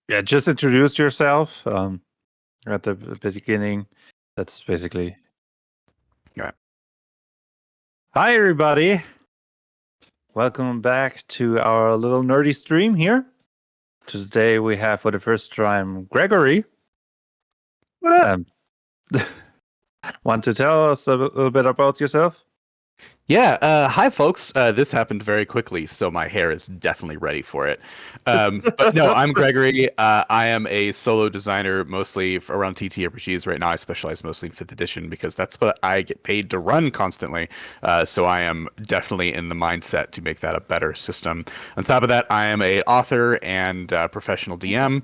Yeah, just introduce yourself at the beginning. That's basically. Yeah. Hi, everybody. Welcome back to our little nerdy stream here. Today we have for the first time Gregory. What up? Want to tell us a little bit about yourself? Yeah. Hi, folks. This happened very quickly, so my hair is definitely ready for it. But no, I'm Gregory. I am a solo designer, mostly around TTRPGs. Right now, I specialize mostly in 5th edition because that's what I get paid to run constantly. So I am definitely in the mindset to make that a better system. On top of that, I am a author and professional DM,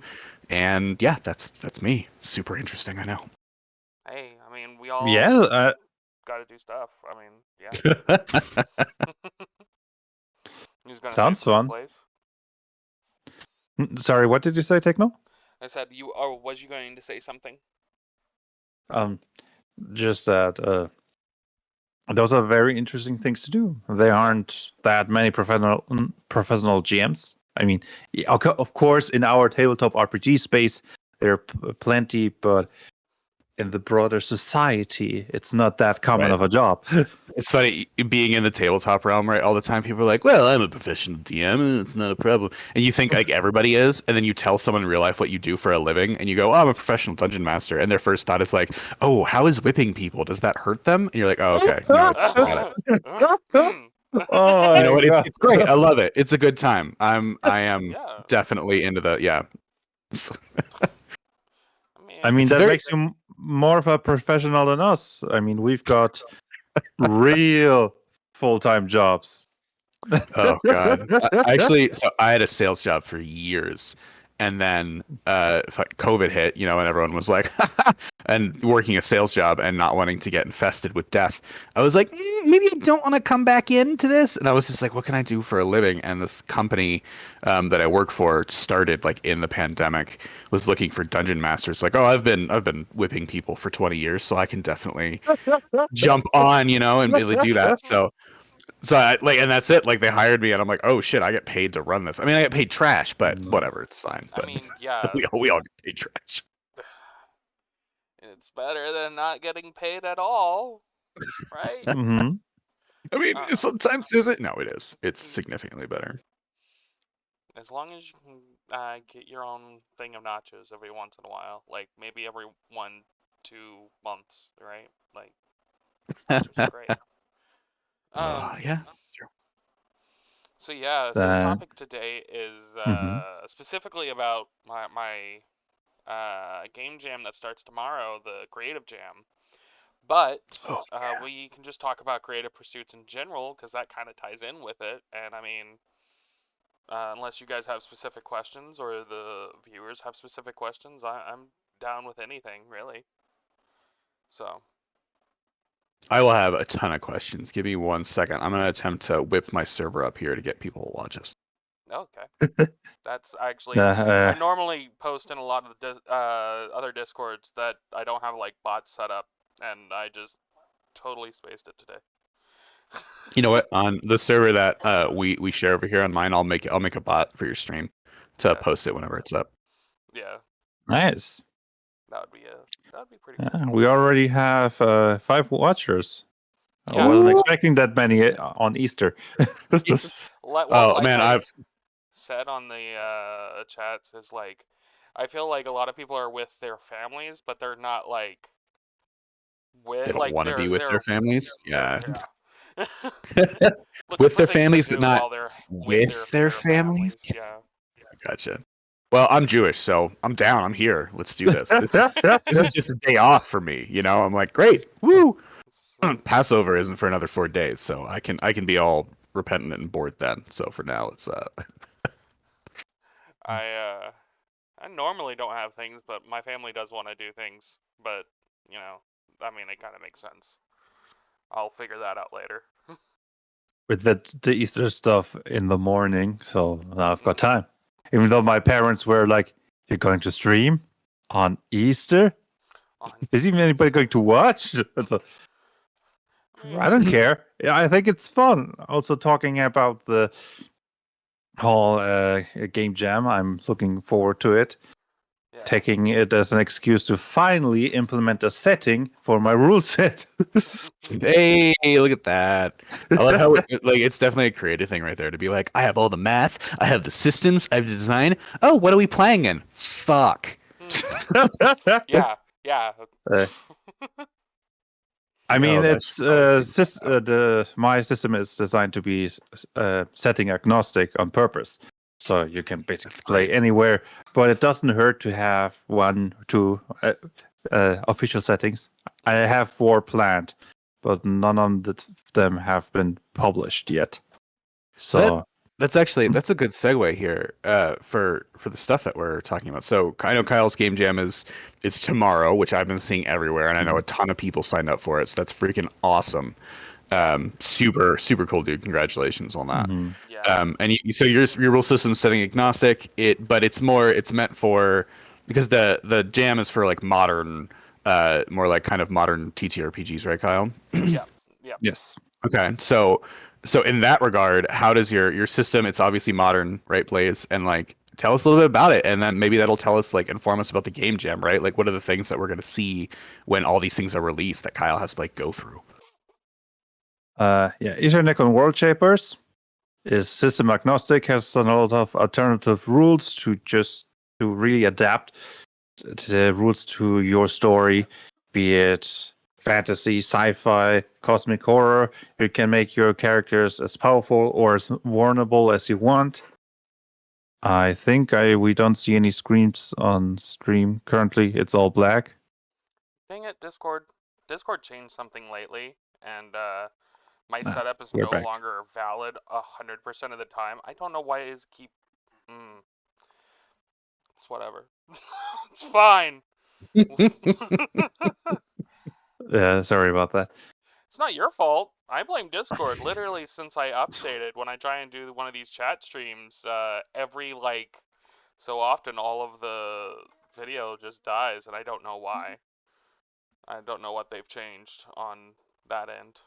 and yeah, that's me. Super interesting, I know. Hey, I mean, we all Yeah, got to do stuff. I mean, yeah. Who's gonna sounds say cool fun. place? Sorry, what did you say, Techno? I said you. Oh, was you going to say something? Just that those are very interesting things to do. There aren't that many professional GMs. I mean, of course, in our tabletop RPG space, there are plenty, but in the broader society, it's not that common Right. of a job. It's funny being in the tabletop realm, right? All the time, people are like, "Well, I'm a professional DM, and it's not a problem." And you think like everybody is, and then you tell someone in real life what you do for a living, and you go, "Oh, I'm a professional dungeon master," and their first thought is like, "Oh, how is whipping people? Does that hurt them?" And you're like, "Oh, okay, no, it's got it." Oh, You know what? my It's God. it's great. I love it. It's a good time. I am Yeah. definitely into the yeah. I mean, It's that very makes you more of a professional than us. I mean, we've got real full-time jobs. Oh God! Actually, so I had a sales job for years, and then COVID hit, you know, and everyone was like, and working a sales job and not wanting to get infested with death. I was like, maybe I don't want to come back into this. And I was just like, what can I do for a living? And this company that I work for started like in the pandemic, was looking for dungeon masters. Like, oh, I've been whipping people for 20 years, so I can definitely jump on, you know, and really do that. So I, like, and that's it. Like they hired me, and I'm like, oh shit, I get paid to run this. I mean, I get paid trash, but whatever, it's fine. I But mean, yeah. we all get paid trash. It's better than not getting paid at all, right? Mm-hmm. I mean, sometimes is it? No, it is. It's significantly better. As long as you can get your own thing of nachos every once in a while, like maybe every 1-2 months, right? Like, nachos are great. Yeah, that's true. So yeah, so the topic today is Mhm. specifically about my game jam that starts tomorrow, the creative jam. But Oh, yeah. we can just talk about creative pursuits in general because that kind of ties in with it. And I mean, unless you guys have specific questions or the viewers have specific questions, I'm down with anything really. So I will have a ton of questions. Give me 1 second. I'm gonna attempt to whip my server up here to get people to watch us. okay, that's actually I normally post in a lot of the other discords that I don't have like bots set up, and I just totally spaced it today. You know what? On the server that we share over here on mine, I'll make a bot for your stream to post it whenever it's up. Yeah. Nice. That would be pretty cool. Yeah, we already have 5 watchers. Yeah. I wasn't expecting that many on Easter. Oh man, I've said on the chats is like, I feel like a lot of people are with their families, but they're not like with. They don't like want to be with their families. Yeah. With their families, but not with their families. Yeah. Gotcha. Well, I'm Jewish, so I'm down. I'm here. Let's do this. This is just a day off for me. You know, I'm like, great, woo. Passover isn't for another 4 days, so I can be all repentant and bored then. So for now, it's I normally don't have things, but my family does want to do things. But you know, I mean, it kind of makes sense. I'll figure that out later. With the Easter stuff in the morning, so now I've got time. Even though my parents were like, "You're going to stream on Easter? Is even anybody going to watch?" I don't care. Yeah, I think it's fun. Also talking about the whole game jam. I'm looking forward to it. Yeah. Taking it as an excuse to finally implement a setting for my rule set. Hey, look at that. I love how it's definitely a creative thing right there to be like, I have all the math, I have the systems, I have the design. Oh, what are we playing in? Fuck. Yeah. Yeah. Uh, I mean, Oh, that it's should probably be my system is designed to be setting agnostic on purpose, so you can basically That's play great. anywhere. But it doesn't hurt to have 1, 2 official settings. I have 4 planned, but none of them have been published yet. So That's a good segue here for the stuff that we're talking about. So I know Kyle's game jam is tomorrow, which I've been seeing everywhere, and I know a ton of people signed up for it. So that's freaking awesome. Super cool, dude. Congratulations on that. mhm. Yeah. And so your rule system's setting agnostic. But it's meant for because the jam is for like modern, more like kind of modern TTRPGs, right, Kyle? Yeah. Yeah. Yes. Okay, so in that regard, how does your system? It's obviously modern, right? Plays and like tell us a little bit about it, and then maybe that'll tell us like inform us about the game jam, right? Like what are the things that we're gonna see when all these things are released that Kyle has to like go through? Yeah, Ethernet World Shapers is system agnostic, has a lot of alternative rules to really adapt the rules to your story, be it fantasy, sci-fi, cosmic horror. You can make your characters as powerful or as vulnerable as you want. I think we don't see any screams on stream currently. It's all black. Dang it, Discord. Discord changed something lately, and my Ah, setup is we're no back. longer valid 100% of the time. I don't know why it is keep. It's whatever. It's fine. Yeah, sorry about that. It's not your fault. I blame Discord. Literally, since I updated, when I try and do one of these chat streams, every like so often, all of the video just dies, and I don't know why. I don't know what they've changed on that end.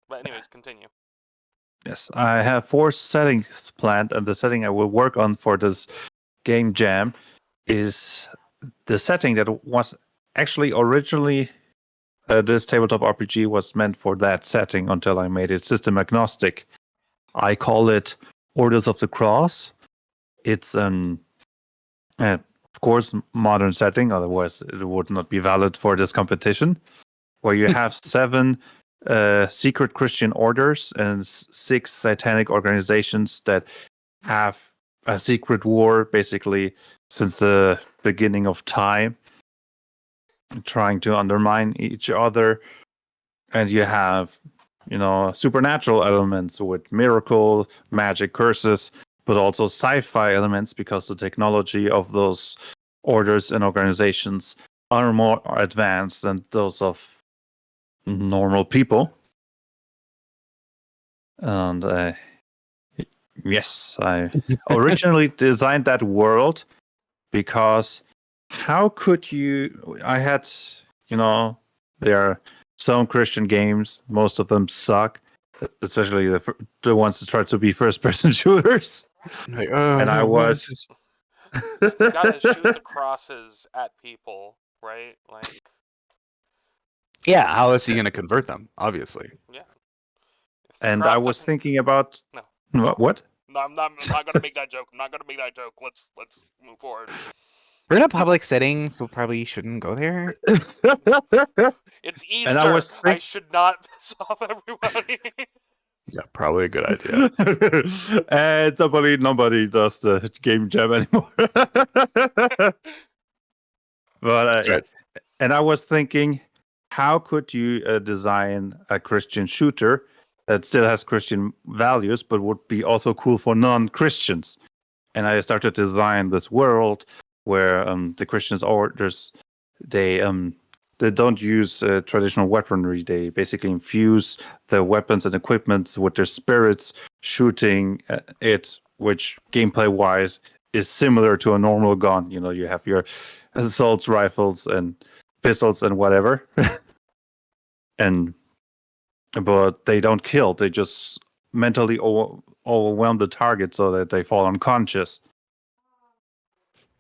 But anyways, continue. Yes, I have 4 settings planned, and the setting I will work on for this game jam is the setting that was actually originally this tabletop RPG was meant for that setting until I made it system agnostic. I call it Orders of the Cross. It's an, of course, modern setting, otherwise it would not be valid for this competition, where you have 7 secret Christian orders and 6 satanic organizations that have a secret war basically since the beginning of time, trying to undermine each other. And you have, supernatural elements with miracle, magic, curses, but also sci-fi elements because the technology of those orders and organizations are more advanced than those of normal people. And yes, I originally designed that world because how could you? I had, there are some Christian games, most of them suck, especially the ones that try to be first-person shooters. Like, oh, And I no, what was. is You gotta shoot the crosses at people, right? Like, Yeah, how is he gonna convert them? Obviously. yeah. If the And I cross was doesn't, thinking about no, what? no, I'm not gonna make that joke. I'm not gonna make that joke. Let's move forward. We're in a public setting, so probably shouldn't go there. It's And I Easter. was I should not piss off everybody. Yeah, probably a good idea. And nobody does the game jam anymore. But yeah. Right. And I was thinking, how could you design a Christian shooter that still has Christian values, but would be also cool for non-Christians? And I started to design this world where the Christians orders they don't use traditional weaponry. They basically infuse the weapons and equipment with their spirits, shooting it, which gameplay-wise is similar to a normal gun. You have your assault rifles and pistols and whatever, but they don't kill. They just mentally overwhelm the target so that they fall unconscious.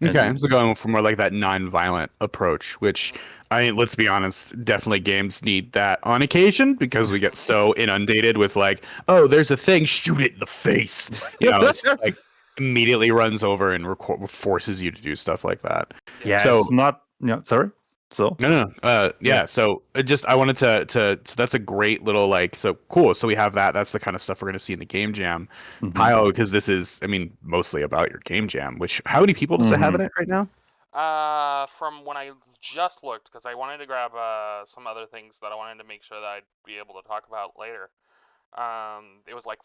Okay, And- so going for more like that non-violent approach, which I mean, let's be honest, definitely games need that on occasion because we get so inundated with like, oh, there's a thing, shoot it in the face. It's just like immediately runs over and forces you to do stuff like that. Yeah, So it's not. Sorry. So no. Yeah. So I wanted to. So that's a great little like. So cool. So we have that. That's the kind of stuff we're going to see in the game jam pile because this is, I mean, mostly about your game jam. Which how many people does it have in it right now? From when I just looked, because I wanted to grab some other things that I wanted to make sure that I'd be able to talk about later. It was like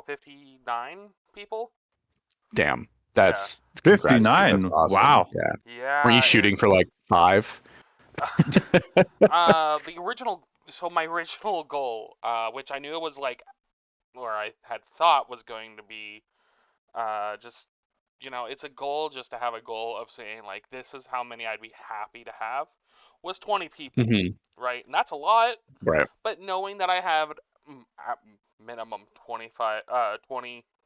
59 people. Damn, that's 59. That's awesome. Wow. Yeah. Yeah. Were you shooting for like 5? The original. So my original goal, which I knew was like, or I had thought was going to be, just, it's a goal just to have a goal of saying like this is how many I'd be happy to have, was 20 people, right? And that's a lot. Right. But knowing that I have at minimum 20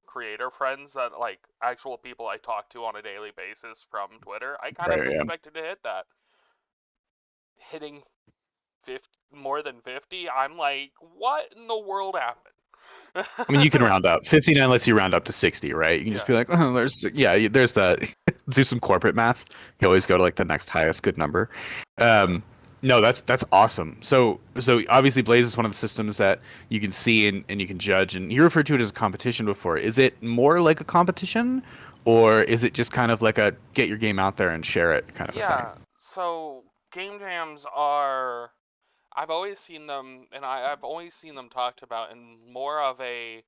creator friends that like actual people I talk to on a daily basis from Twitter, I kind of expected to hit that. Hitting 50, more than 50, I'm like, what in the world happened? I mean, you can round up. 59 lets you round up to 60, right? You can just be like, oh, there's the do some corporate math. You always go to like the next highest good number. No, that's awesome. So obviously Blaze is one of the systems that you can see and you can judge, and you referred to it as a competition before. Is it more like a competition, or is it just kind of like a get your game out there and share it kind of a thing? Yeah, so game jams are, I've always seen them, and I've always seen them talked about in more of a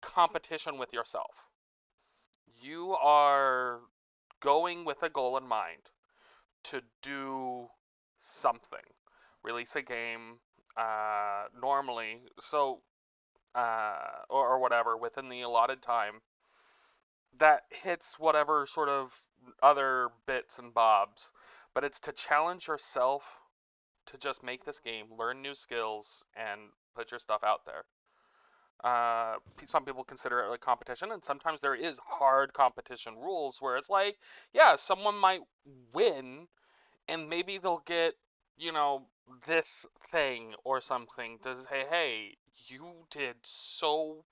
competition with yourself. You are going with a goal in mind to do something, release a game, normally, so, or whatever, within the allotted time that hits whatever sort of other bits and bobs, but it's to challenge yourself to just make this game, learn new skills, and put your stuff out there. Some people consider it like competition, and sometimes there is hard competition rules where it's like, yeah, someone might win, and maybe they'll get, this thing or something to say, hey, you did so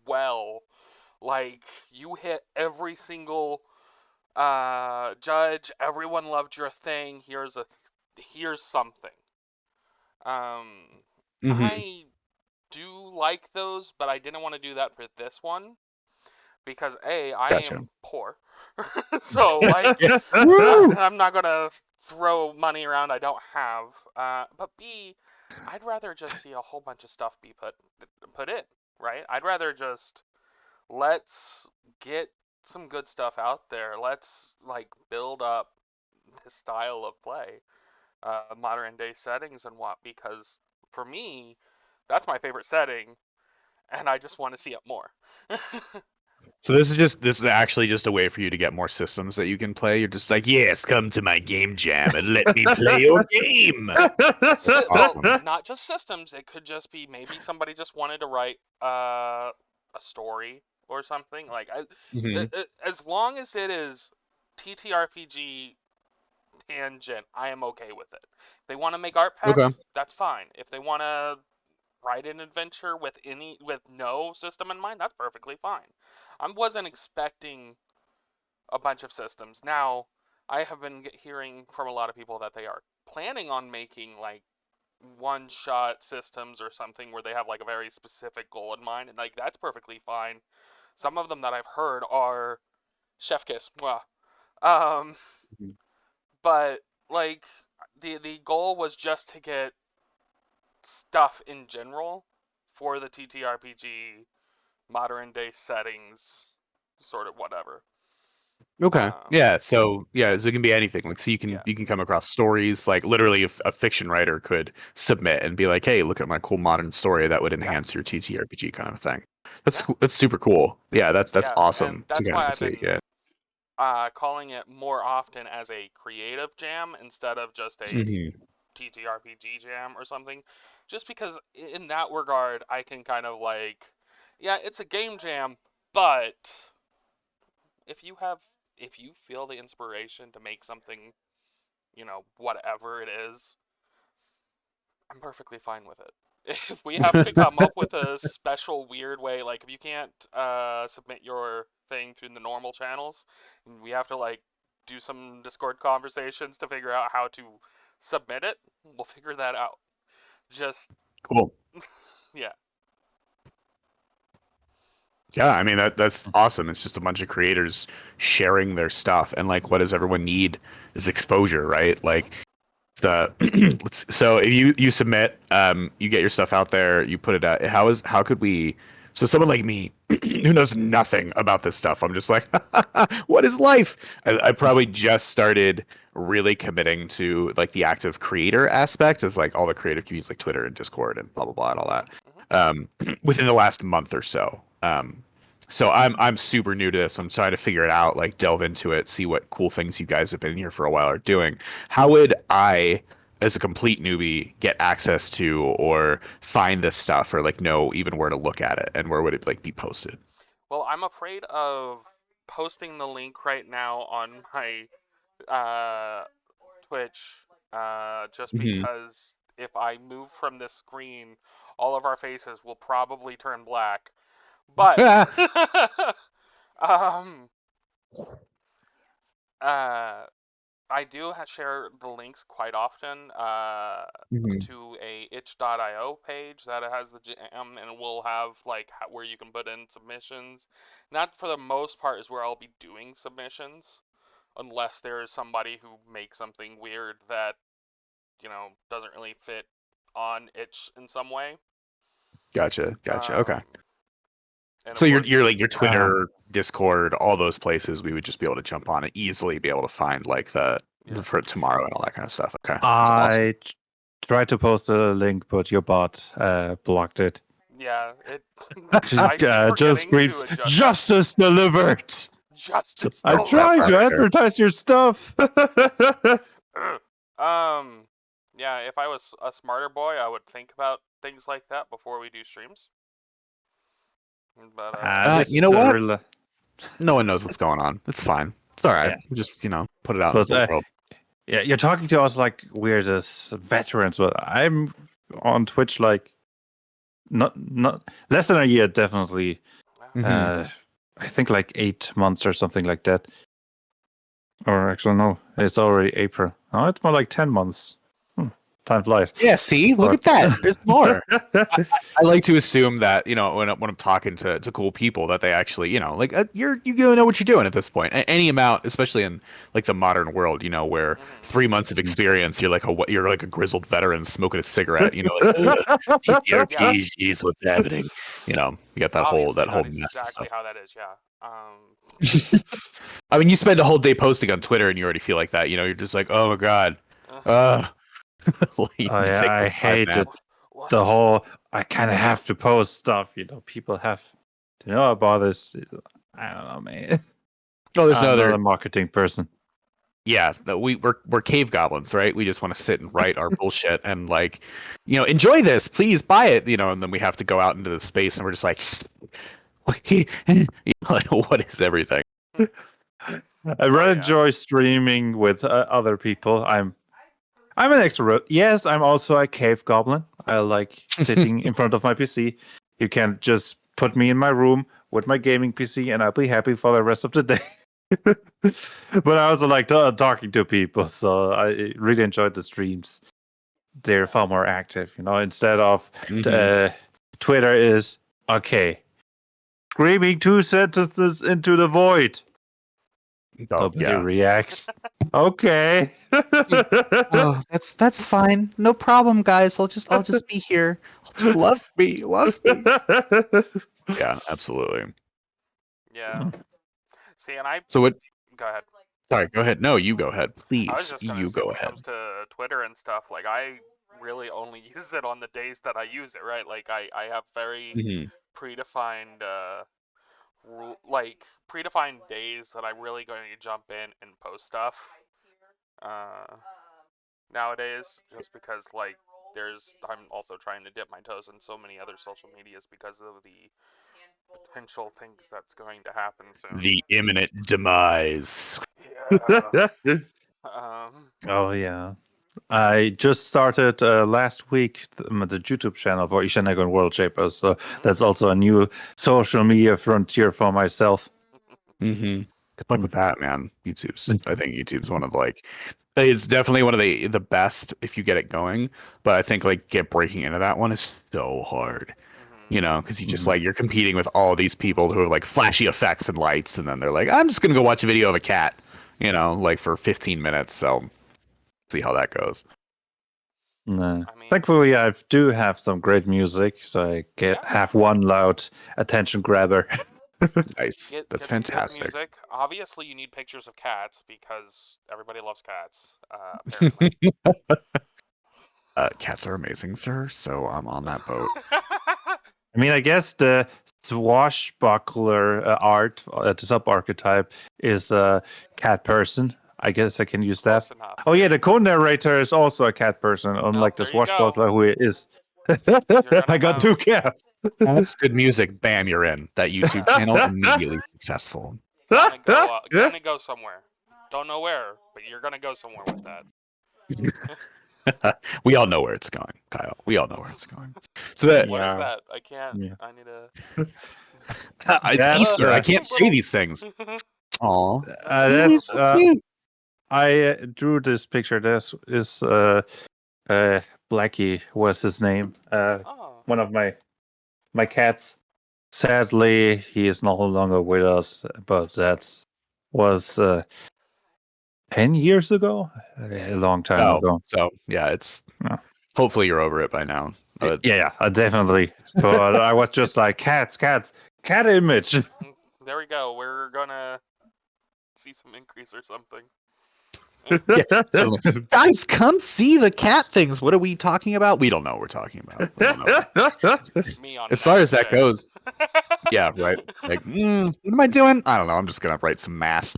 well. Like, you hit every single judge, everyone loved your thing, here's something. I do like those, but I didn't want to do that for this one because I am poor, so like I'm not gonna throw money around I don't have. But B, I'd rather just see a whole bunch of stuff be put in, right? I'd rather just let's get some good stuff out there. Let's like build up this style of play, modern day settings and what, because for me, that's my favorite setting, and I just want to see it more. So this is actually just a way for you to get more systems that you can play. You're just like, yes, come to my game jam and let me play your game. Well, not just systems. It could just be maybe somebody just wanted to write a story or something. Like, as long as it is TTRPG tangent, I am okay with it. If they want to make art packs, that's fine. If they want to write an adventure with no system in mind, that's perfectly fine. I wasn't expecting a bunch of systems. Now, I have been hearing from a lot of people that they are planning on making like one-shot systems or something where they have like a very specific goal in mind, and like that's perfectly fine. Some of them that I've heard are chef kiss. Well, but like the goal was just to get stuff in general for the TTRPG modern day settings, sort of whatever. Okay. So it can be anything. Like, so you can come across stories. Like, literally, a fiction writer could submit and be like, "Hey, look at my cool modern story that would enhance your TTRPG kind of thing." That's super cool. Yeah, that's awesome. And that's why I've see. been calling it more often as a creative jam instead of just a TTRPG jam or something. just because in that regard I can kind of like, yeah, it's a game jam, but if you have if you feel the inspiration to make something, whatever it is, I'm perfectly fine with it. If we have to come up with a special weird way, like if you can't submit your thing through the normal channels, and we have to like do some Discord conversations to figure out how to submit it, we'll figure that out. Just Cool. yeah. Yeah, I mean that's awesome. It's just a bunch of creators sharing their stuff, and like, what does everyone need is exposure, right? Like the so if you submit, you get your stuff out there, you put it out. How could we? So someone like me who knows nothing about this stuff, I'm just like, what is life? I probably just started really committing to like the active creator aspect of like all the creative communities like Twitter and Discord and blah blah blah and all that within the last month or so. So I'm super new to this. I'm trying to figure it out, like delve into it, see what cool things you guys have been here for a while are doing. How would I, as a complete newbie, get access to or find this stuff, or like know even where to look at it, and where would it like be posted? Well, I'm afraid of posting the link right now on my uh, Twitch, just Mhm. because if I move from this screen, all of our faces will probably turn black. But um, uh, I do share the links quite often Mhm. to a itch.io page that has the jam, and will have like where you can put in submissions. That for the most part is where I'll be doing submissions, unless there is somebody who makes something weird that doesn't really fit on itch in some way. Gotcha. Okay. Um, and of So course, you're like your Twitter, Discord, all those places, we would just be able to jump on and easily be able to find like the yeah, for tomorrow and all that kind of stuff. Okay, that's awesome. I tried to post a link, but your bot blocked it. yeah, it. I keep Just forgetting to screams, adjust that. "Justice delivered!" So Justice I'm That trying to part, delivered. sure. advertise your stuff. Ugh. um, yeah, if I was a smarter boy, I would think about things like that before we do streams. But This You is know the what? real. No one knows what's going on. It's fine. It's all right. Yeah, Just put it out but into the world. yeah, you're talking to us like we're just veterans, but I'm on Twitch like not less than a year, definitely. Mhm. I think like 8 months or something like that. Or actually, no, it's already April. No, it's more like 10 months. Time flies. Yeah. See, look at that. There's more. I like to assume that when I'm talking to cool people that they actually like you know what you're doing at this point. Any amount, especially in like the modern world, where mhm. 3 months of experience, you're like a grizzled veteran smoking a cigarette. Like these Yeah, RPGs, what's happening? You got that whole obviously that is mess and exactly stuff. how that is. Yeah. I mean, you spend a whole day posting on Twitter and you already feel like that. You're just like, oh my god, uh, you Oh take yeah, I those 5 man. hated What? the whole. I kind of have to post stuff. People have to know about this. I don't know, man. Oh, there's no I'm not other. a marketing person. Yeah, no, we're cave goblins, right? We just want to sit and write our bullshit and like, enjoy this. Please buy it, and then we have to go out into the space and we're just like, like, what is everything? I Oh really yeah. enjoy streaming with other people. I'm an extrovert. Yes, I'm also a cave goblin. I like sitting in front of my PC. You can just put me in my room with my gaming PC, and I'll be happy for the rest of the day. But I also like talking to people, so I really enjoyed the streams. They're far more active, Instead of Mhm. uh, Twitter is okay, screaming 2 sentences into the void. Oh Nobody yeah. reacts. Okay. Oh, that's fine. No problem, guys. I'll just be here. Just love me, love me. Yeah, absolutely. Yeah. See, and I So what? go ahead. Sorry, go ahead. No, you go ahead, I was please. just gonna You say, go when it ahead. comes to Twitter and stuff, like I really only use it on the days that I use it, right? Like I have very Mhm. predefined like predefined days that I'm really going to jump in and post stuff. Uh, Nowadays, just because like I'm also trying to dip my toes in so many other social medias because of the potential things that's going to happen soon. The imminent demise. Yeah. Oh yeah. I just started last week the YouTube channel for Ishanego and World Shapers, so that's also a new social media frontier for myself. Mm-hmm. Good luck with that, man. I think YouTube's one of it's definitely one of the best if you get it going. But I think breaking into that one is so hard, because you just you're competing with all these people who have flashy effects and lights, and then they're like, I'm just gonna go watch a video of a cat, for 15 minutes. So see how that goes. Nah. I mean, Thankfully, I do have some great music, so I have one loud attention grabber. Nice. That's get some fantastic. good music. Obviously, you need pictures of cats because everybody loves cats. Apparently. Cats are amazing, sir. So I'm on that boat. I mean, I guess the swashbuckler art, the sub archetype, is a cat person. I guess I can use that. Close enough. Oh yeah, the co-narrator is also a cat person, unlike the there you go. swashbuckler who is. I got two cats. That's good music. Bam, you're in. That YouTube channel immediately successful. Gonna go somewhere. Don't know where, but you're gonna go somewhere with that. We all know where it's going, Kyle. We all know where it's going. So that What is that? I can't. Yeah. I need to. It's Easter. I can't say these things. Aw. That's I drew this picture. This is Blackie was his name. Oh. One of my cats. Sadly, he is no longer with us, but was 10 years ago, a long time ago. So yeah, it's Yeah. hopefully you're over it by now. Yeah, definitely. But I was just like cat image. There we go. We're gonna see some increase or something. Yeah, so, guys, come see the cat things. What are we talking about? We don't know what we're talking about. Me on As far as that Saturday. goes, yeah, right. Like, what am I doing? I don't know. I'm just gonna write some math.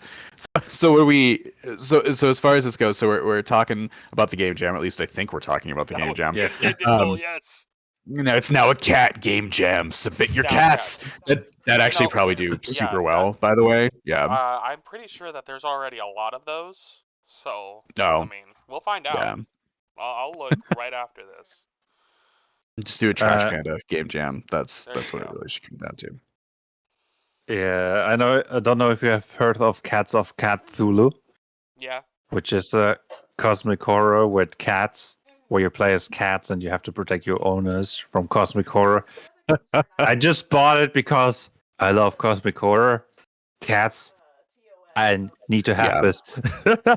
So are we? So as far as this goes, so we're talking about the game jam. At least I think we're talking about the game jam. Yes. Yes. It's now a cat game jam. Submit your Now cats. cats. That actually probably do super well. that- By the way, yeah. I'm pretty sure that there's already a lot of those. So Oh. I mean, we'll find out. Yeah. I'll look right after this. Just do a Trash Panda game jam. That's There what you it go. really should come down to. Yeah, I know. I don't know if you have heard of Cats of Cthulhu, Yeah. which is a cosmic horror with cats, where you play as cats and you have to protect your owners from cosmic horror. I just bought it because I love cosmic horror, cats. I need to have this.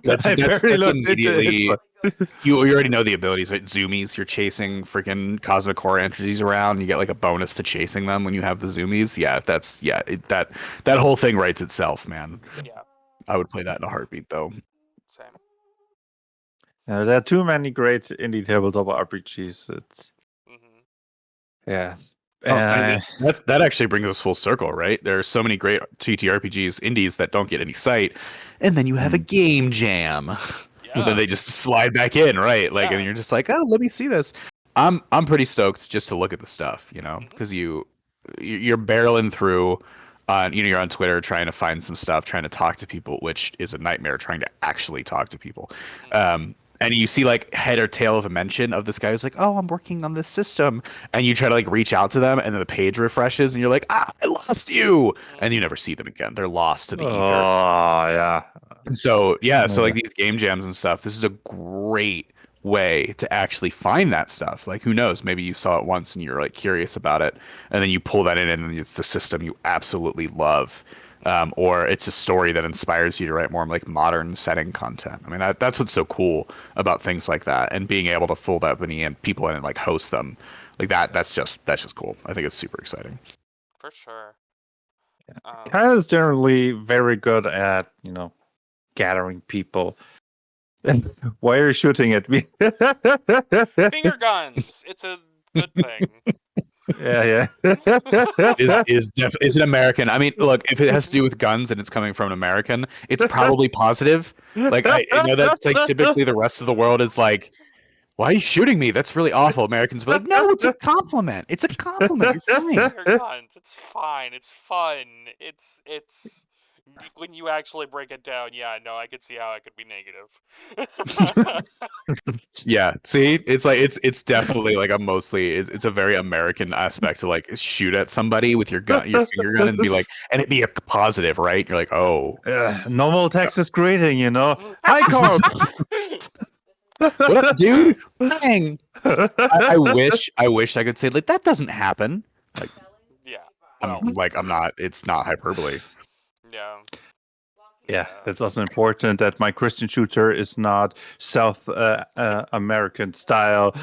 That's I barely looked into immediately. it, You already know the abilities, right? Zoomies, you're chasing freaking cosmic horror entities around. You get a bonus to chasing them when you have the zoomies. Yeah, that whole thing writes itself, man. Yeah. I would play that in a heartbeat, though. Same. there are too many great indie tabletop RPGs. It's yeah. That actually brings us full circle, right? There are so many great TTRPGs, indies that don't get any sight, and then you have a game jam. Yeah. Then they just slide back in, right? And you're just like, oh, let me see this. I'm pretty stoked just to look at the stuff, because you're barreling through on you're on Twitter trying to find some stuff, trying to talk to people, which is a nightmare trying to actually talk to people. And you see head or tail of a mention of this guy who's like, oh, I'm working on this system, and you try to reach out to them, and then the page refreshes, and you're like, I lost you, and you never see them again. They're lost to the ether. Oh yeah. So these game jams and stuff, this is a great way to actually find that stuff. Who knows, maybe you saw it once and you're curious about it, and then you pull that in and it's the system you absolutely love, or it's a story that inspires you to write more modern setting content. I mean, that's what's so cool about things like that, and being able to fold up and people in and host them that's just cool. I think it's super exciting. For sure. Kyle is generally very good at gathering people. Why are you shooting at me? Finger guns. It's a good thing. Yeah. is an American. I mean, look, if it has to do with guns and it's coming from an American, it's probably positive. I know that's typically the rest of the world is why are you shooting me? That's really awful. Americans be like, no, it's a compliment. It's a compliment. You're fine. Your guns. It's fine. It's fun. It's when you actually break it down. Yeah, no, I could see how it could be negative. Yeah, see, it's like it's definitely like it's a very American aspect to like shoot at somebody with your gun, your finger gun, and be like, and it be a positive, right? You're like, oh, normal Texas greeting, you know. Hi, Carl. what up, dude? Dang. I wish I could say like that doesn't happen. Like, Yeah. Well, I'm not. It's not hyperbole. yeah. Yeah, it's also important that my Christian shooter is not South American style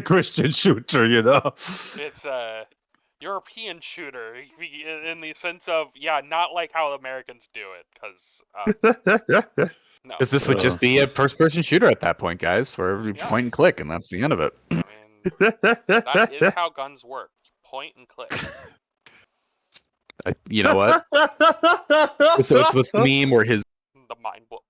Christian shooter, you know. It's a European shooter in the sense of not like how Americans do it, because no. Because this would just be a first-person shooter at that point, guys, where you point and click, and that's the end of it. I mean, that is how guns work. Point and click. You know what? So it's the meme where his The mind blow.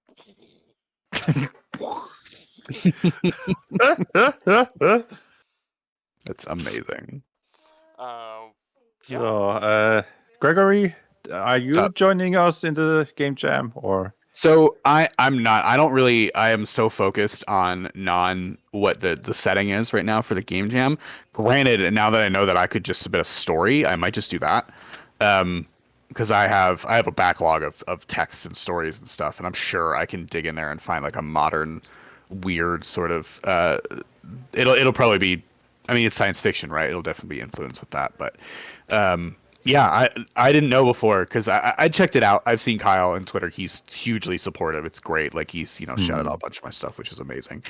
That's amazing. So, Gregory, are you joining us in the game jam or? So I'm not. I don't really. I am so focused on what the setting is right now for the game jam. Granted, and now that I know that I could just submit a story, I might just do that. Because I have a backlog of texts and stories and stuff, and I'm sure I can dig in there and find like a modern, weird sort of. It'll probably be. I mean, it's science fiction, right? It'll definitely be influenced with that, but. Yeah, I didn't know before because I checked it out. I've seen Kyle on Twitter. He's hugely supportive. It's great. Like he's shouted out a bunch of my stuff, which is amazing.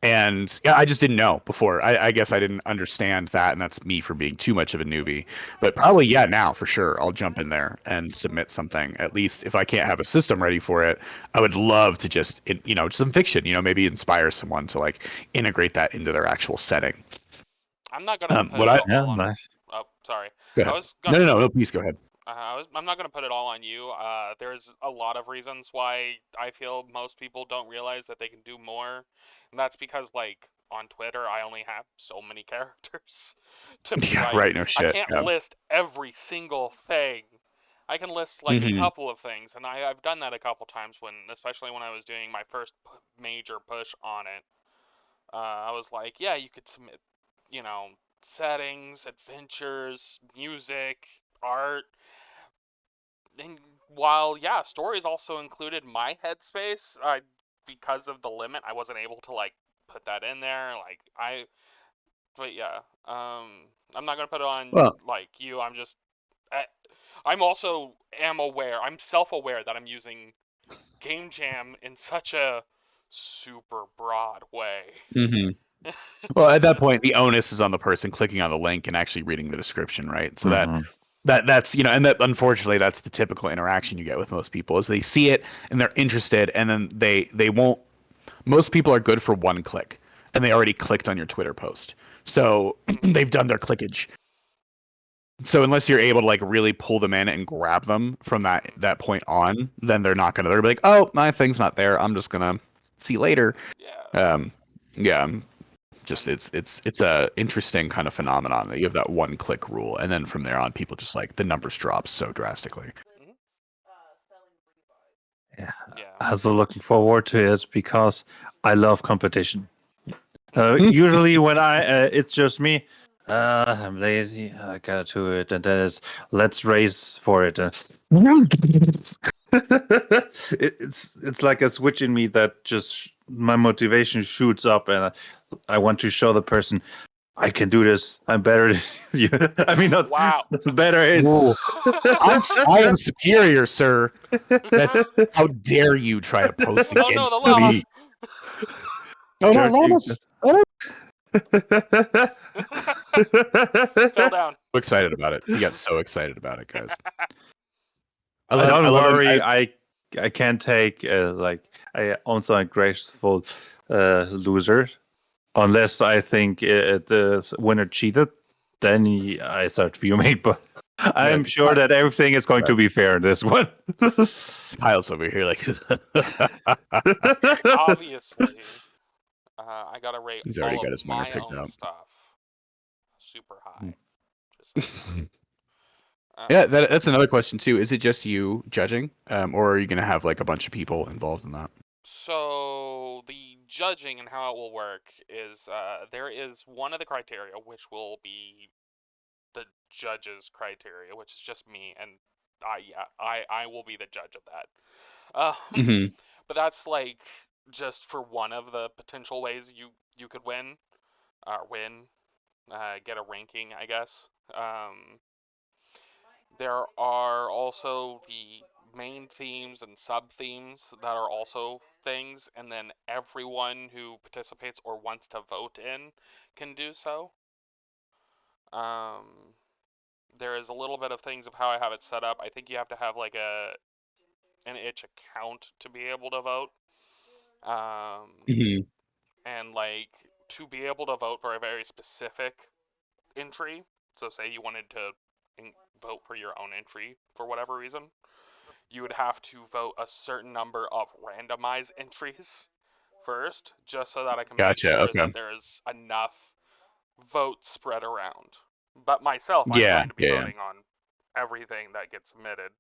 And yeah, I just didn't know before. I guess I didn't understand that, and that's me for being too much of a newbie. But probably now for sure I'll jump in there and submit something. At least if I can't have a system ready for it, I would love to just some fiction. Maybe inspire someone to like integrate that into their actual setting. I'm not gonna put it all on. Nice. Oh, sorry. Go ahead. No, please go ahead. I'm not gonna put it all on you. There's a lot of reasons why I feel most people don't realize that they can do more, and that's because like on Twitter I only have so many characters to be like. Right. No shit. I can't list every single thing. I can list like a couple of things, and I've done that a couple times especially when I was doing my first major push on it. I was like, yeah, you could submit, settings, adventures, music, art. And while stories also included my headspace, because of the limit, I wasn't able to like put that in there. But yeah, I'm not gonna put it on like you. I'm also aware. I'm self-aware that I'm using Game Jam in such a super broad way. Well, at that point, the onus is on the person clicking on the link and actually reading the description, right? So that's and that unfortunately that's the typical interaction you get with most people is they see it and they're interested, and then they won't. Most people are good for one click, and they already clicked on your Twitter post, so they've done their clickage. So unless you're able to like really pull them in and grab them from that point on, then they're not gonna. They're like, oh, my thing's not there. I'm just gonna see you later. Yeah. Just it's a interesting kind of phenomenon that you have that one click rule, and then from there on, people just like the numbers drop so drastically. Yeah. I'm also looking forward to it because I love competition. Usually when it's just me. I'm lazy. I gotta do it, and then it's let's race for it. It's like a switch in me that just my motivation shoots up, and I want to show the person I can do this. I'm better than you. I mean, not better. I am superior, sir. That's how dare you try to post against me? Oh no, llamas! Fell down. So excited about it. He got so excited about it, guys. Don't worry. I can't take I also a graceful loser unless I think the winner cheated. Then I start fuming. But I'm sure that everything is going to be fair in this one. Kyle's over here like obviously. I gotta rate He's already all got of his winner my picked own out. stuff super Hmm. high. Just saying. Yeah, that's another question too. Is it just you judging, or are you gonna have like a bunch of people involved in that? So the judging and how it will work is there is one of the criteria which will be the judge's criteria, which is just me, and I will be the judge of that. Hmm. But that's like just for one of the potential ways you could win, get a ranking, I guess. There are also the main themes and sub themes that are also things, and then everyone who participates or wants to vote in can do so. Um, there is a little bit of things of how I have it set up. I think you have to have like an itch account to be able to vote. Hmm. And like to be able to vote for a very specific entry. So say you wanted to vote for your own entry for whatever reason, you would have to vote a certain number of randomized entries first, just so that I can make Gotcha. sure Okay. that there's enough votes spread around. But myself, I'm Yeah. going to be Yeah. Yeah. voting on everything that gets submitted.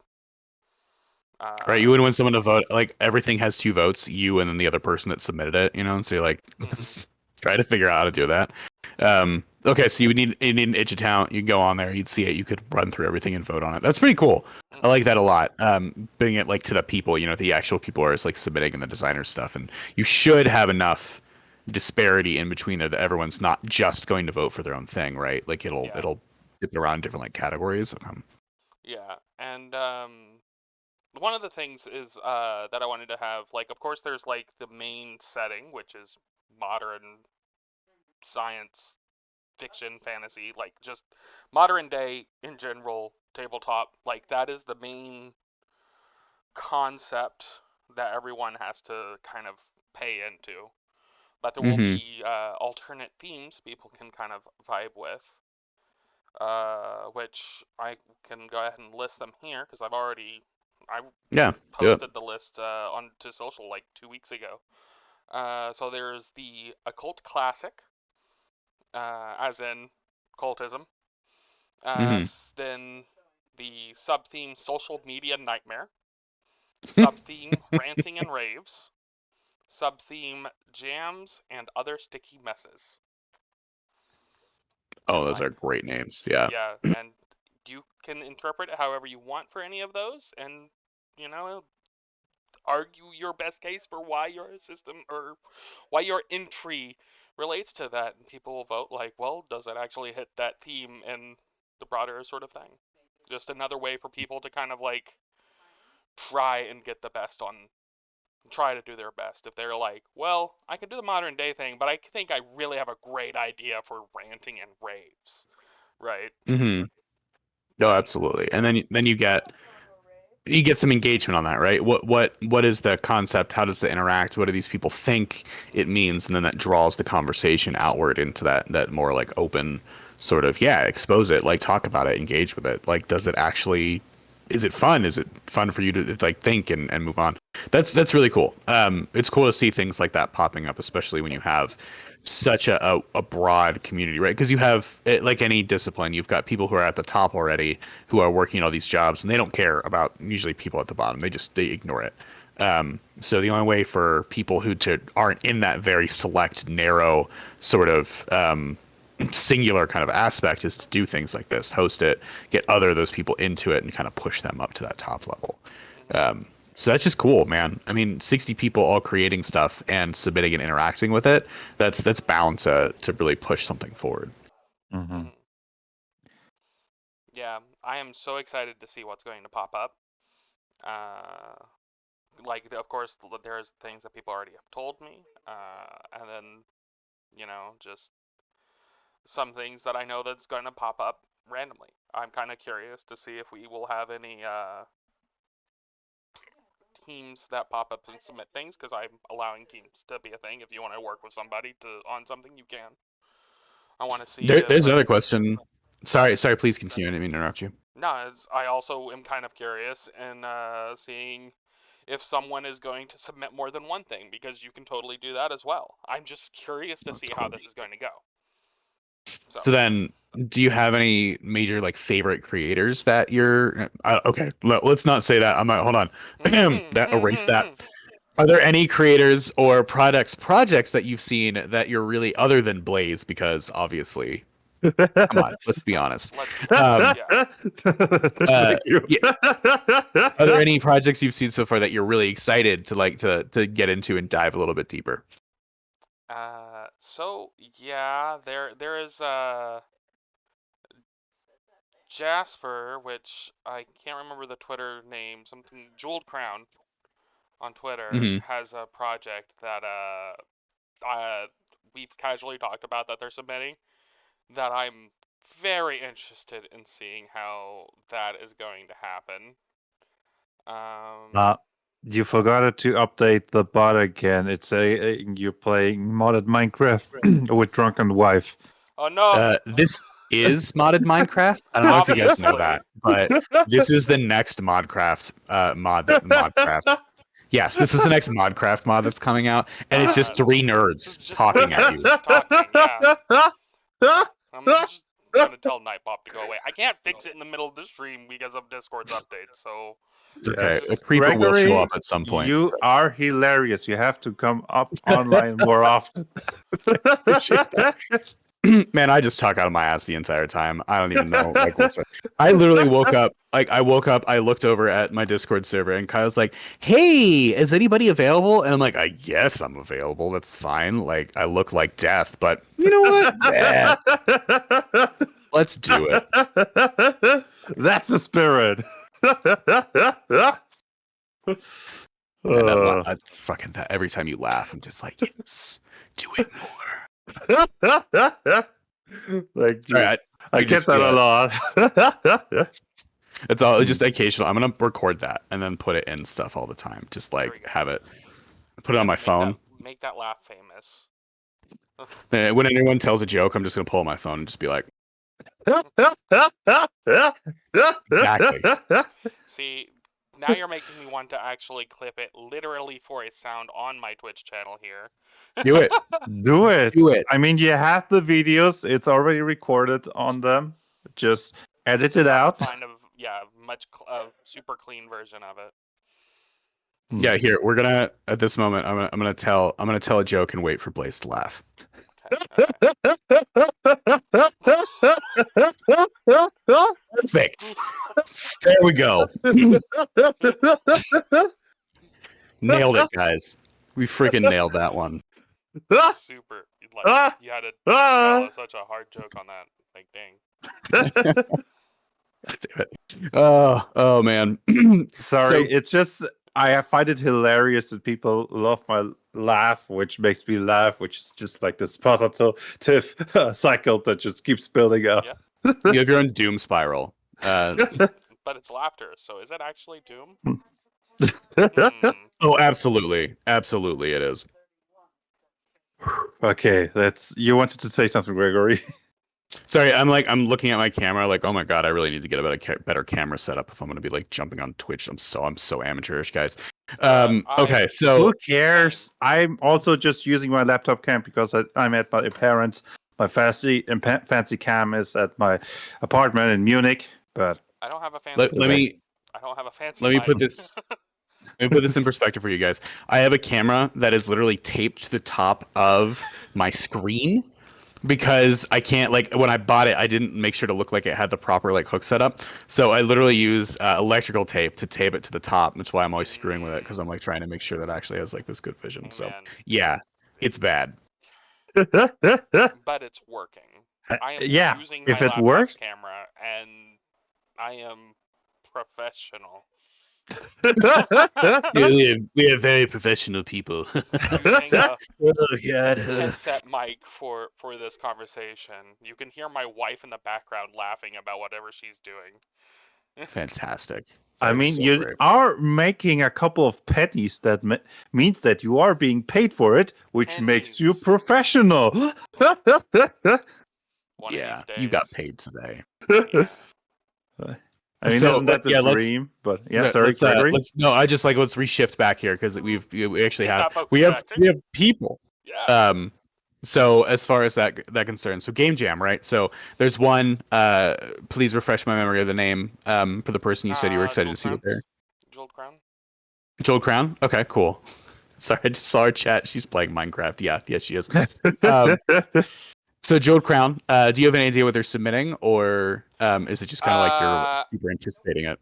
Right. You wouldn't want someone to vote like everything has two votes, you and then the other person that submitted it. And so you're like, let's try to figure out how to do that. Okay, so you need an itch account. You go on there, you'd see it, you could run through everything and vote on it. That's pretty cool. I like that a lot. Bringing it like to the people, the actual people are like submitting and the designer stuff, and you should have enough disparity in between that everyone's not just going to vote for their own thing, right? Like Yeah. it'll dip around different like categories. Yeah, and one of the things is that I wanted to have, like, of course, there's like the main setting, which is modern science fiction, fantasy, like just modern day in general, tabletop. Like that is the main concept that everyone has to kind of pay into. But there will Mm-hmm. be alternate themes people can kind of vibe with, which I can go ahead and list them here because I Yeah. Do it. posted the list onto social like 2 weeks ago. So there's the occult classic, as in cultism. Mm-hmm. Then the sub theme social media nightmare, sub theme ranting and raves, sub theme jams and other sticky messes. Oh, And those like, are great names. Yeah. yeah, and you can interpret it however you want for any of those, and you know, argue your best case for why your system or why your entry relates to that, and people will vote like, well, does it actually hit that theme and the broader sort of thing? Just another way for people to kind of like try and get the best on, try to do their best. If they're like, well, I can do the modern day thing, but I think I really have a great idea for ranting and raves, right? Mm-hmm. No, Then absolutely. And then you get some engagement on that, right? What is the concept? How does it interact? What do these people think it means? And then that draws the conversation outward into that more like open sort of, yeah, expose it, like talk about it, engage with it. Like, does it actually, is it fun? Is it fun for you to like think and move on? That's really cool. It's cool to see things like that popping up, especially when you have such a broad community, right? Because you have like any discipline, you've got people who are at the top already who are working all these jobs and they don't care about usually people at the bottom. They ignore it. So the only way for people who aren't in that very select, narrow sort of singular kind of aspect is to do things like this, host it, get other of those people into it, and kind of push them up to that top level. So that's just cool, man. I mean, 60 people all creating stuff and submitting and interacting with it. That's bound to really push something forward. Mm-hmm. yeah, I am so excited to see what's going to pop up. Uh, like, of course, there's things that people already have told me, and then just some things that I know that's going to pop up randomly. I'm kind of curious to see if we will have any teams that pop up and submit things, because I'm allowing teams to be a thing. If you want to work with somebody on something, you can. I want to see if There's another question. Sorry, please continue. I didn't mean to interrupt you. no, I also am kind of curious in seeing if someone is going to submit more than one thing, because you can totally do that as well. I'm just curious to see how this is going to go. So then, do you have any major like favorite creators that you're? Okay, let's not say that. I'm not. Hold on. That erase that. Are there any creators or projects that you've seen that you're really other than Blaze? Because obviously, come on, let's be honest. Let's be honest, Thank you. Are there any projects you've seen so far that you're really excited to get into and dive a little bit deeper? So yeah, there is Jasper, which I can't remember the Twitter name, something Jeweled Crown on Twitter, has a project that we've casually talked about that they're submitting, that I'm very interested in seeing how that is going to happen. You forgot to update the bot again. It's you're playing modded Minecraft with drunken wife. Oh no! This is modded Minecraft. I don't know if you guys know that, but this is the next Modcraft Modcraft. Yes, this is the next Modcraft mod that's coming out, and it's just three nerds talking at you. I'm just gonna tell Nightpop to go away. I can't fix it in the middle of the stream because of Discord's update, so... It's okay. A creeper will show up at some point. You are hilarious. You have to come up online more often. Man, I just talk out of my ass the entire time. I don't even know. I literally woke up. I looked over at my Discord server, and Kyle's like, "Hey, is anybody available?" And I'm like, "I guess I'm available. That's fine. Like, I look like death, but you know what? Yeah. Let's do it. That's the spirit." Fucking that. Every time you laugh, I'm just like, yes, do it more. Like, sorry, I get that a lot. It's all just occasional. I'm gonna record that and then put it in stuff all the time. Just like have it, put it on my phone. Make that laugh famous. When anyone tells a joke, I'm just gonna pull my phone and just be like, exactly. See, now you're making me want to actually clip it literally for a sound on my Twitch channel here. Do it. Do it. Do it. I mean, you have the videos. It's already recorded on them. Just edit it out. Find a super clean version of it. Yeah, here we're gonna at this moment. I'm gonna tell a joke and wait for Blaze to laugh. Perfect. There we go. Nailed it, guys. We freaking nailed that one. Super. Like, you had to tell such a hard joke on that. Like, dang. Damn it. Oh man. Sorry, it's just I find it hilarious that people love my laugh, which makes me laugh, which is just like this positive cycle that just keeps building up. Yeah. You have your own doom spiral. But it's laughter, so is it actually doom? Oh, absolutely. Absolutely it is. Okay, you wanted to say something, Gregory. Sorry, I'm looking at my camera like, oh my god, I really need to get a better camera setup if I'm gonna be like jumping on Twitch. I'm so amateurish, guys. Okay, so who cares? I'm also just using my laptop cam because I'm at my parents. My fancy cam is at my apartment in Munich, but I don't have a fancy. Let me put this. Let me put this in perspective for you guys. I have a camera that is literally taped to the top of my screen because I can't, like, when I bought it, I didn't make sure to look like it had the proper like hook setup. So I literally use electrical tape to tape it to the top. That's why I'm always screwing with it, because I'm like trying to make sure that it actually has like this good vision. Oh, so man. yeah, it's bad. But it's working. I am using my laptop works, camera, and I am professional. we are very professional people. Using a Oh god. headset mic for this conversation. You can hear my wife in the background laughing about whatever she's doing. Fantastic. I mean, you are making a couple of pennies. That means that you are being paid for it, which makes you professional. Yeah, you got paid today. Yeah. I mean, So, isn't that the yeah, dream? But yeah, sorry, let's Gregory. let's reshift back here because we actually We have have a we have connector? we have people. Yeah. So as far as that concerns, so Game Jam, right? So there's one. Please refresh my memory of the name. For the person you said you were excited Jewel to see Crown. there. Jeweled Crown. Joel Crown. Okay, cool. Sorry, I just saw her chat. She's playing Minecraft. Yeah, she is. So Joel Crown. Do you have any idea what they're submitting, or is it just kind of like you're super anticipating it?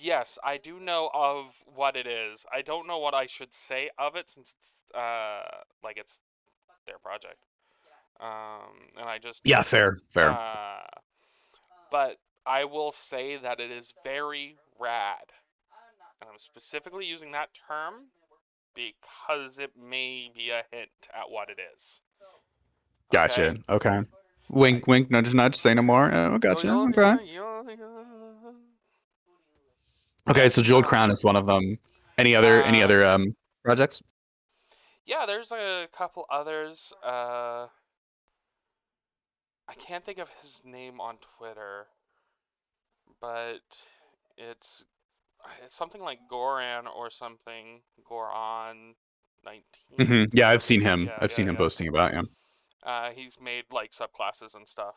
Yes, I do know of what it is. I don't know what I should say of it since it's like it's their project. And I just Yeah, fair. but I will say that it is very rad. And I'm specifically using that term because it may be a hint at what it is. Gotcha. Okay. Wink, wink, nudge, nudge. Say no more. Gotcha. Okay. Okay. So Jeweled Crown is one of them. Any other projects? Yeah, there's a couple others. I can't think of his name on Twitter, but it's something like Goran or something. Goran 19. Yeah, I've Something. seen him. Yeah, I've seen him posting about him. he's made like subclasses and stuff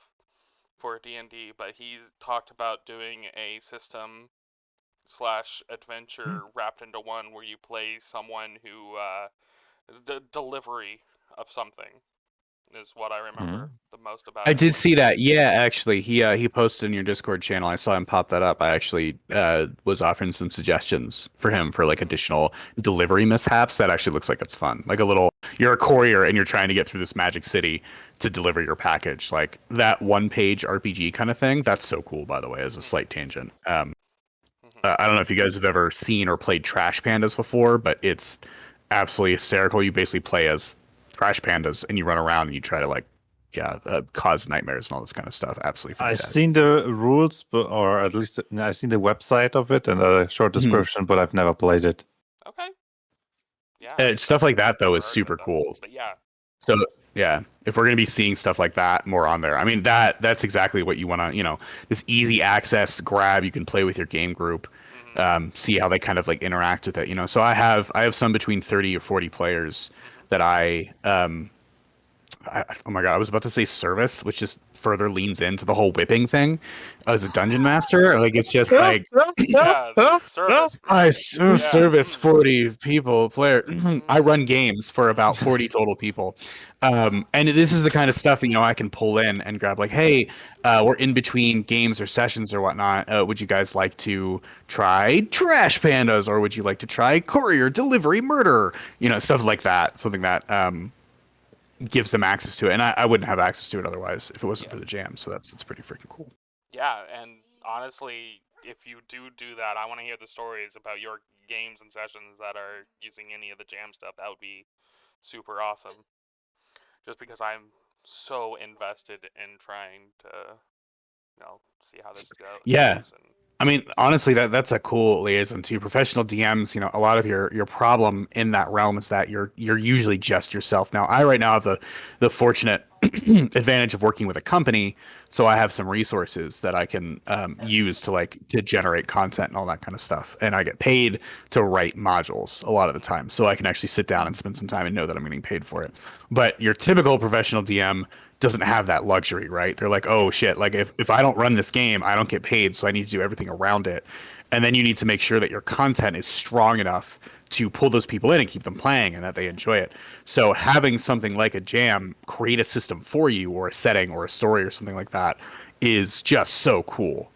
for D&D, but he talked about doing a system slash adventure wrapped into one where you play someone who the delivery of something is what I remember the most about I it. did see that. Yeah, actually, he posted in your Discord channel. I saw him pop that up. I actually was offering some suggestions for him for like additional delivery mishaps. That actually looks like it's fun. Like a little, you're a courier and you're trying to get through this magic city to deliver your package. Like that one-page RPG kind of thing. That's so cool, by the way, as a slight tangent. I don't know if you guys have ever seen or played Trash Pandas before, but it's absolutely hysterical. You basically play as Trash Pandas and you run around and you try to cause nightmares and all this kind of stuff. Absolutely I've fantastic. seen the rules, or at least I've seen the website of it and a short description, but I've never played it. Okay. Yeah. Stuff like that though Never is heard of it, super though. cool. But yeah. So yeah, if we're gonna be seeing stuff like that more on there, I mean that's exactly what you want to, this easy access grab you can play with your game group, see how they kind of like interact with it. So I have some between 30 or 40 players that oh my god, I was about to say service, which just further leans into the whole whipping thing. As a dungeon master, like it's just like Yeah, the service group. I Yeah. service 40 people player. I run Mhm. games for about 40 total people. And this is the kind of stuff, I can pull in and grab like, hey, we're in between games or sessions or whatnot. Would you guys like to try Trash Pandas, or would you like to try Courier Delivery Murder? Stuff like that. Something that gives them access to it. And I wouldn't have access to it otherwise if it wasn't for the jam. So that's pretty freaking cool. Yeah, and honestly, if you do that, I want to hear the stories about your games and sessions that are using any of the jam stuff. That would be super awesome. Just because I'm so invested in trying to, see how this goes. Yeah. And I mean, honestly, that's a cool liaison to professional DMs. A lot of your problem in that realm is that you're usually just yourself. Now, I right now have the fortunate advantage of working with a company, so I have some resources that I can use to generate content and all that kind of stuff, and I get paid to write modules a lot of the time, so I can actually sit down and spend some time and know that I'm getting paid for it. But your typical professional DM doesn't have that luxury, right? They're like, oh shit, like if I don't run this game, I don't get paid, so I need to do everything around it. And then you need to make sure that your content is strong enough to pull those people in and keep them playing and that they enjoy it. So having something like a jam create a system for you, or a setting or a story or something like that, is just so cool.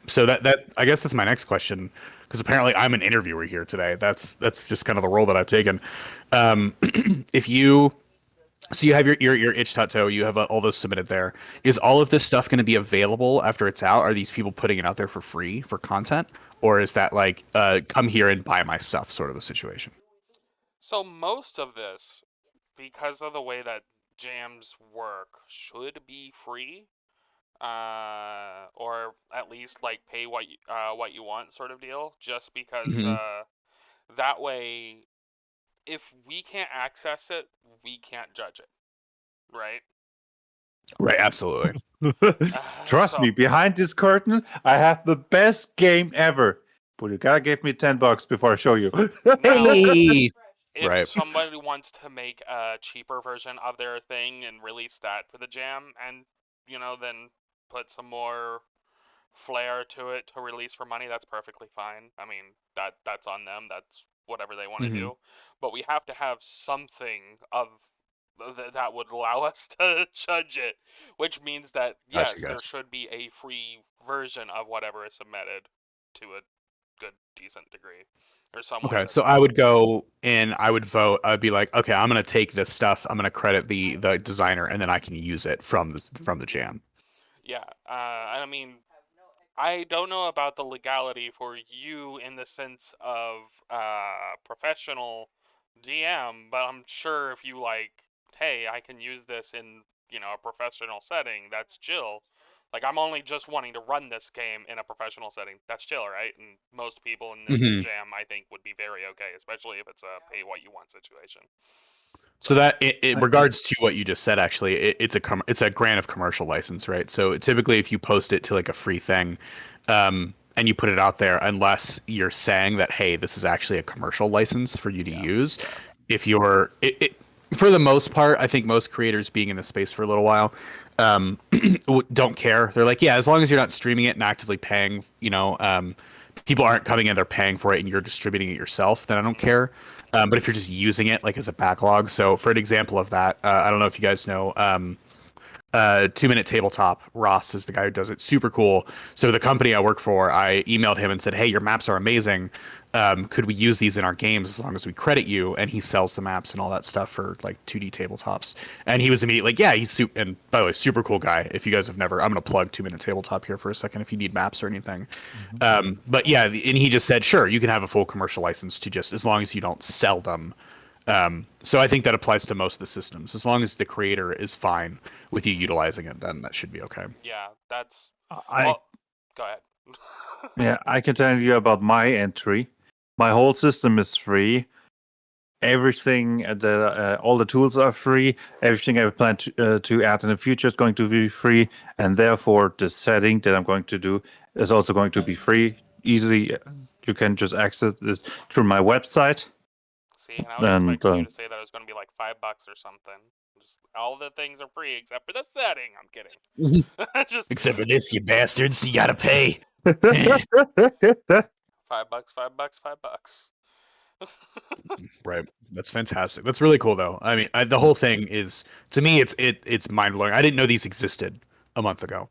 So that I guess that's my next question, because apparently I'm an interviewer here today. That's just kind of the role that I've taken. If you So you have your itch tattoo. You have all those submitted there. Is all of this stuff going to be available after it's out? Are these people putting it out there for free for content, or is that like come here and buy my stuff sort of a situation? so most of this, because of the way that jams work, should be free. Or at least like pay what you want sort of deal. Just because Mm-hmm. that way, if we can't access it, we can't judge it, right? Right, absolutely. Trust me, behind this curtain, I have the best game ever. But you gotta give me $10 before I show you. Now, Hey! if Right. somebody wants to make a cheaper version of their thing and release that for the jam, and then put some more flair to it to release for money, that's perfectly fine. I mean, that's on them. That's whatever they want to Mhm. do. But we have to have something of that would allow us to judge it, which means that Gotcha, yes, there should be a free version of whatever is submitted to a good, decent degree, or somewhat Okay, that's so I would go in, I would vote, I'd be like, okay, I'm gonna take this stuff, I'm gonna credit the designer, and then I can use it from the jam. yeah. I mean, I don't know about the legality for you in the sense of professional DM, but I'm sure if you like, hey, I can use this in a professional setting, that's chill. Like I'm only just wanting to run this game in a professional setting. That's chill, right? And most people in this Mhm. jam, I think, would be very okay, especially if it's a pay what you want situation. So So that in regards to what you just said, actually, it's a grant of commercial license, right? So typically, if you post it to like a free thing, and you put it out there, unless you're saying that, hey, this is actually a commercial license for you to yeah, use, yeah, if you're for the most part, I think most creators being in the space for a little while, don't care. They're like, yeah, as long as you're not streaming it and actively paying, people aren't coming in, they're paying for it, and you're distributing it yourself, then I don't care. But if you're just using it like as a backlog, so for an example of that, I don't know if you guys know, 2 Minute Tabletop. Ross is the guy who does it. Super cool. So the company I work for, I emailed him and said, "Hey, your maps are amazing. Could we use these in our games as long as we credit you?" And he sells the maps and all that stuff for like 2D tabletops. And he was immediately like, "Yeah, he's super." And by the way, super cool guy. If you guys have never, I'm gonna plug 2 Minute Tabletop here for a second if you need maps or anything. But yeah, and he just said, "Sure, you can have a full commercial license to just as long as you don't sell them." So I think that applies to most of the systems. As long as the creator is fine with you utilizing it, then that should be okay. yeah. That's I well. Go ahead. Yeah, I can tell you about my entry. My whole system is free. Everything, all the tools are free. Everything I plan to add in the future is going to be free, and therefore the setting that I'm going to do is also going to be free. Easily, you can just access this through my website. See, and I was And expecting you to say that it was going to be like $5 or something. Just all the things are free except for the setting. I'm kidding. Just Except for this, you bastards, you gotta pay. $5, $5, $5. Right. That's fantastic. That's really cool, though. I mean, the whole thing is, to me, it's mind blowing. I didn't know these existed a month ago.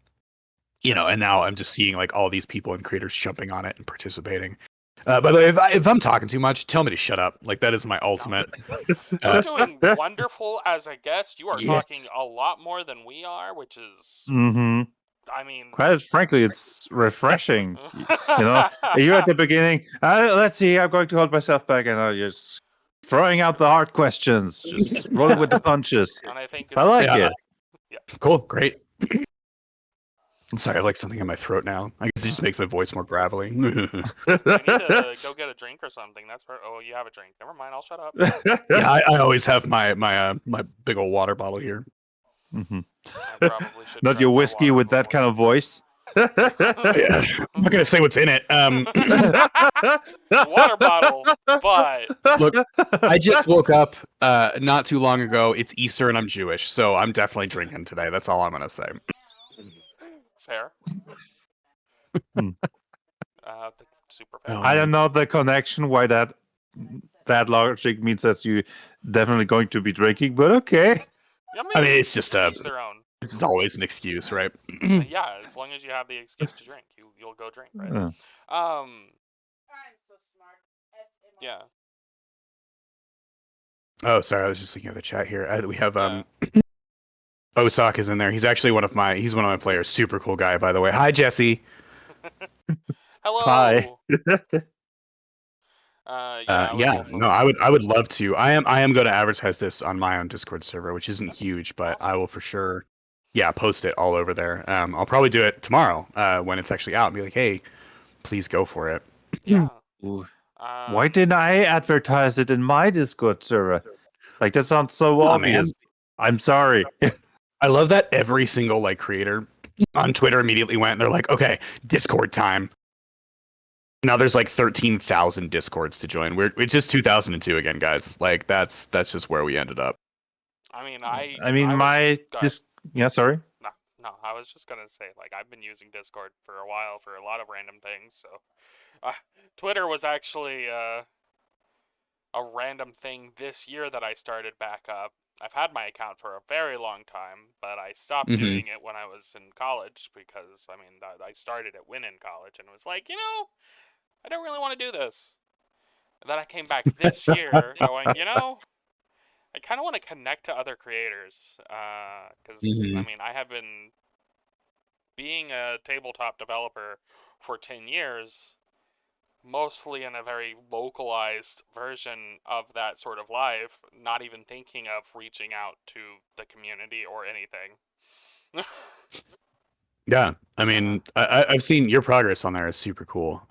Sure. And now I'm just seeing like all these people and creators jumping on it and participating. By the way, if I'm talking too much, tell me to shut up. Like that is my ultimate. You're doing wonderful as a guest. You are talking Yes. a lot more than we are, which is, hmm I mean, quite frankly, it's refreshing. You're at the beginning. Let's see. I'm going to hold myself back, and I'm just throwing out the hard questions, just rolling with the punches. and I think I it's like Yeah. it. yeah. Cool. Great. I'm sorry. I have like something in my throat now. I guess it just makes my voice more gravelly. You need to go get a drink or something. That's for. Oh, you have a drink. Never mind. I'll shut up. Yeah, I always have my big old water bottle here. Mhm. I probably should. Not Grab your more whiskey water with that kind of voice. Yeah, I'm not gonna say what's in it. Water bottle, but Look, I just woke up not too long ago. It's Easter and I'm Jewish, so I'm definitely drinking today. That's all I'm gonna say. fair. Hmm. Super fair. Oh I don't man. know the connection why that logic means that you definitely going to be drinking, but okay. I I mean, mean, it's just each their own. it's always an excuse, right? Yeah, as long as you have the excuse to drink, you'll go drink, right? Uh, Um, yeah, Oh, sorry, I was just looking at the chat here. We have yeah. Osak is in there. He's actually one of my players. Super cool guy, by the way. Hi, Jesse. Hi. Hello. Yeah, I was Yeah, also. no, I would love to. I am going to advertise this on my own Discord server, which isn't huge, but I Awesome. will for sure, yeah, post it all over there. I'll probably do it tomorrow when it's actually out and be like, hey, please go for it. Yeah. Ooh. Um, Why didn't I advertise it in my Discord server? Like that sounds so Aw, man. obvious. I'm sorry. I love that every single like creator on Twitter immediately went and they're like, okay, Discord time. Now there's like 13,000 Discords to join. It's just 2002 again, guys. Like that's just where we ended up. I mean, I mean, I was yeah, sorry. no, I was just gonna say, like, I've been using Discord for a while for a lot of random things. So, Twitter was actually a random thing this year that I started back up. I've had my account for a very long time, but I stopped Mm-hmm. doing it when I was in college because, I mean, I started it when in college and was like, I don't really want to do this. And then I came back this year going, I kind of want to connect to other creators because, I Mm-hmm. mean, I have been being a tabletop developer for 10 years, mostly in a very localized version of that sort of life, not even thinking of reaching out to the community or anything. Yeah, I uh, mean, I've seen your progress on there is super cool.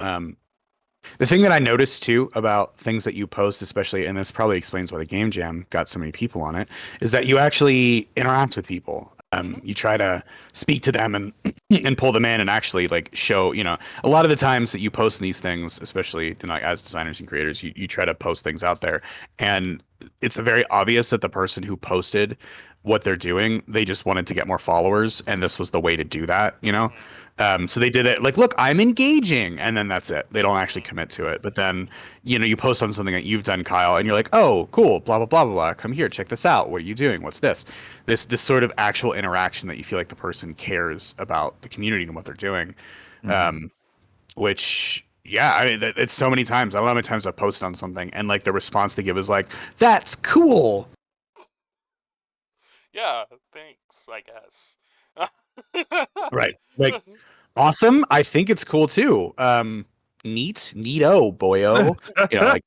The thing that I noticed too about things that you post, especially, and this probably explains why the Game Jam got so many people on it, is that you actually interact with people. mhm, You try to speak to them and and pull them in and actually like show, a lot of the times that you post these things, especially as designers and creators, you try to post things out there, and it's very obvious that the person who posted what they're doing, they just wanted to get more followers, and this was the way to do that, mhm, so they did it like, look, I'm engaging, and then that's it. They don't actually mhm, commit to it. But then, you post on something that you've done, Kyle, and you're like, oh, cool, blah blah blah blah blah. Come here, check this out. What are you doing? What's this? This sort of actual interaction that you feel like the person cares about the community and what they're doing. Hmm. Um, which, yeah, I mean, it's so many times. A lot of times I've posted on something, and like the response they give is like, that's cool. yeah, thanks, I guess. Right. Like, awesome. I think it's cool too. Neat, neato, boyo. Like,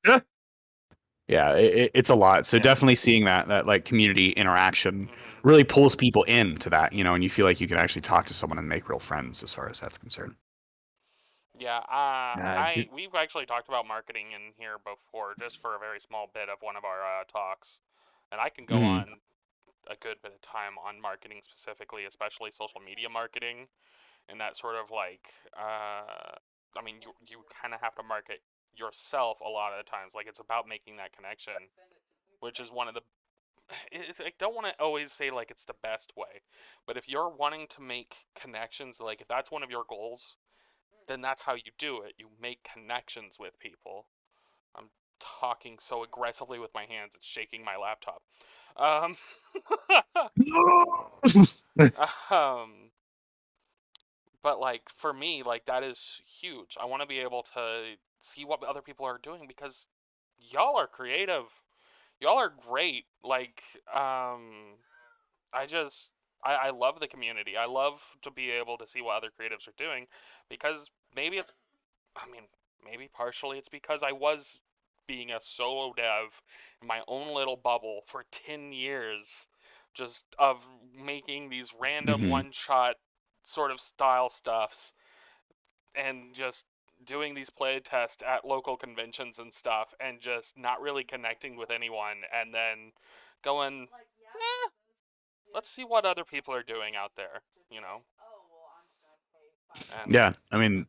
yeah, it's a lot. So Yeah. definitely seeing that like community interaction Mhm. really pulls people into that, and you feel like you can actually talk to someone and make real friends as far as that's concerned. Yeah, Yeah, we've actually talked about marketing in here before, just for a very small bit of one of our talks, and I can go Hmm. on a good bit of time on marketing specifically, especially social media marketing, and that sort of like, I mean, you kind of have to market yourself a lot of the times. Like it's about making that connection, which is one of the. I don't want to always say like it's the best way, but if you're wanting to make connections, like if that's one of your goals, then that's how you do it. You make connections with people. I'm talking so aggressively with my hands, it's shaking my laptop. Um, um, but like for me, like that is huge. I want to be able to see what other people are doing because y'all are creative. Y'all are great. Like, I just I love the community. I love to be able to see what other creatives are doing because maybe it's I mean, maybe partially it's because I was being a solo dev in my own little bubble for 10 years, just of making these random Hmm. one shot sort of style stuffs and just doing these play tests at local conventions and stuff and just not really connecting with anyone and then going, let's see what other people are doing out there, you know? And Yeah, I mean,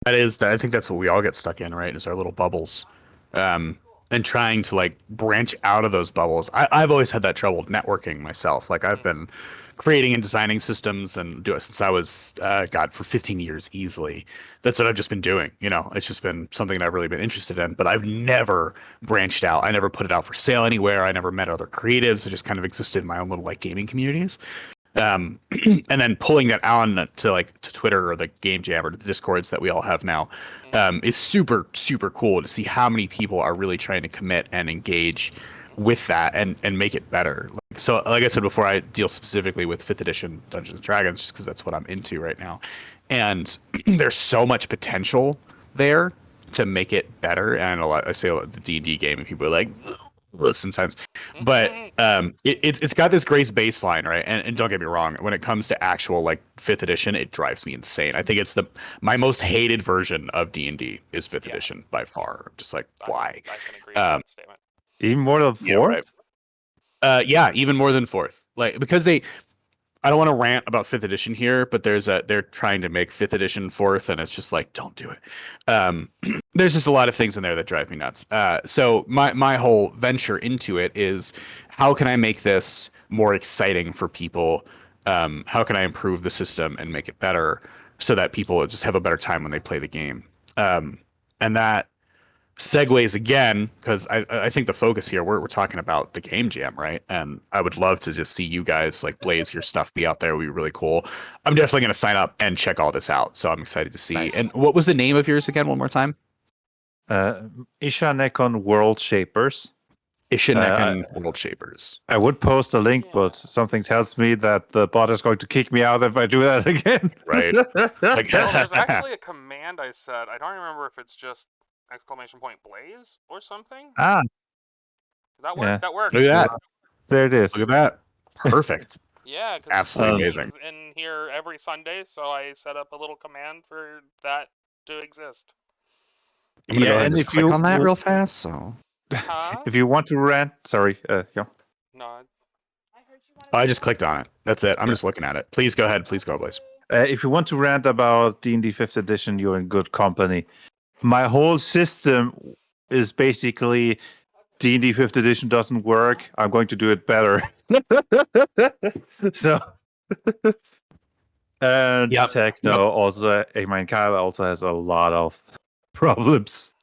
I think that's what we all get stuck in, right? Is our little bubbles. Um, and trying to like branch out of those bubbles. I've always had that trouble networking myself. Like I've mhm, been creating and designing systems and do it since I was God for 15 years easily. That's what I've just been doing. It's just been something that I've really been interested in. But I've never branched out. I never put it out for sale anywhere. I never met other creatives. I just kind of existed in my own little like gaming communities. um and then pulling that on to like to Twitter or the Game Jam or the Discords that we all have now, mhm, is super super cool to see how many people are really trying to commit and engage mhm, with that and make it better. So like I said before, I deal specifically with 5th edition Dungeons and Dragons just because that's what I'm into right now, and there's so much potential there to make it better. And I say a lot, the D&D game, and people are like sometimes, but mhm. it's got this grace baseline, right? And don't get me wrong, when it comes to actual like 5th edition, it drives me insane. I think it's my most hated version of D&D is 5th Yeah, edition by far. I'm just like, I why? I can agree to Um, that statement. even more than yeah, right. fourth. Yeah, even more than 4th, like because I don't want to rant about fifth edition here, but they're trying to make fifth edition fourth, and it's just like, don't do it. There's just a lot of things in there that drive me nuts. So my whole venture into it is, how can I make this more exciting for people? How can I improve the system and make it better so that people just have a better time when they play the game? And that segues again, because I think the focus here, we're talking about the game jam, right? And I would love to just see you guys like Blaze, your stuff be out there. It would be really cool. I'm definitely going to sign up and check all this out. So I'm excited to see. Nice. And what was the name of yours again, one more time? Ishanekon World Shapers. Ishanekon World Shapers. I would post a link, Yeah. but something tells me that the bot is going to kick me out if I do that again. Right. Like, Well, there's actually a command I said. I don't remember if it's just !Blaze or something. Ah, That worked. yeah. That worked. Look at that. there it is. Look at that. Perfect. Yeah, cause Absolutely it's amazing. in here every Sunday, so I set up a little command for that to exist. I'm gonna go ahead and and just if click you on that real fast. So Huh? if you want to rant, sorry, yeah. No. I just clicked on it. That's it. I'm just looking at it. Please go ahead. Please go, Blaze. If you want to rant about D&D 5th edition, you're in good company. My whole system is basically D&D 5th edition doesn't work. I'm going to do it better. So, and Yep. Techno also, I mean, Kyle also has a lot of problems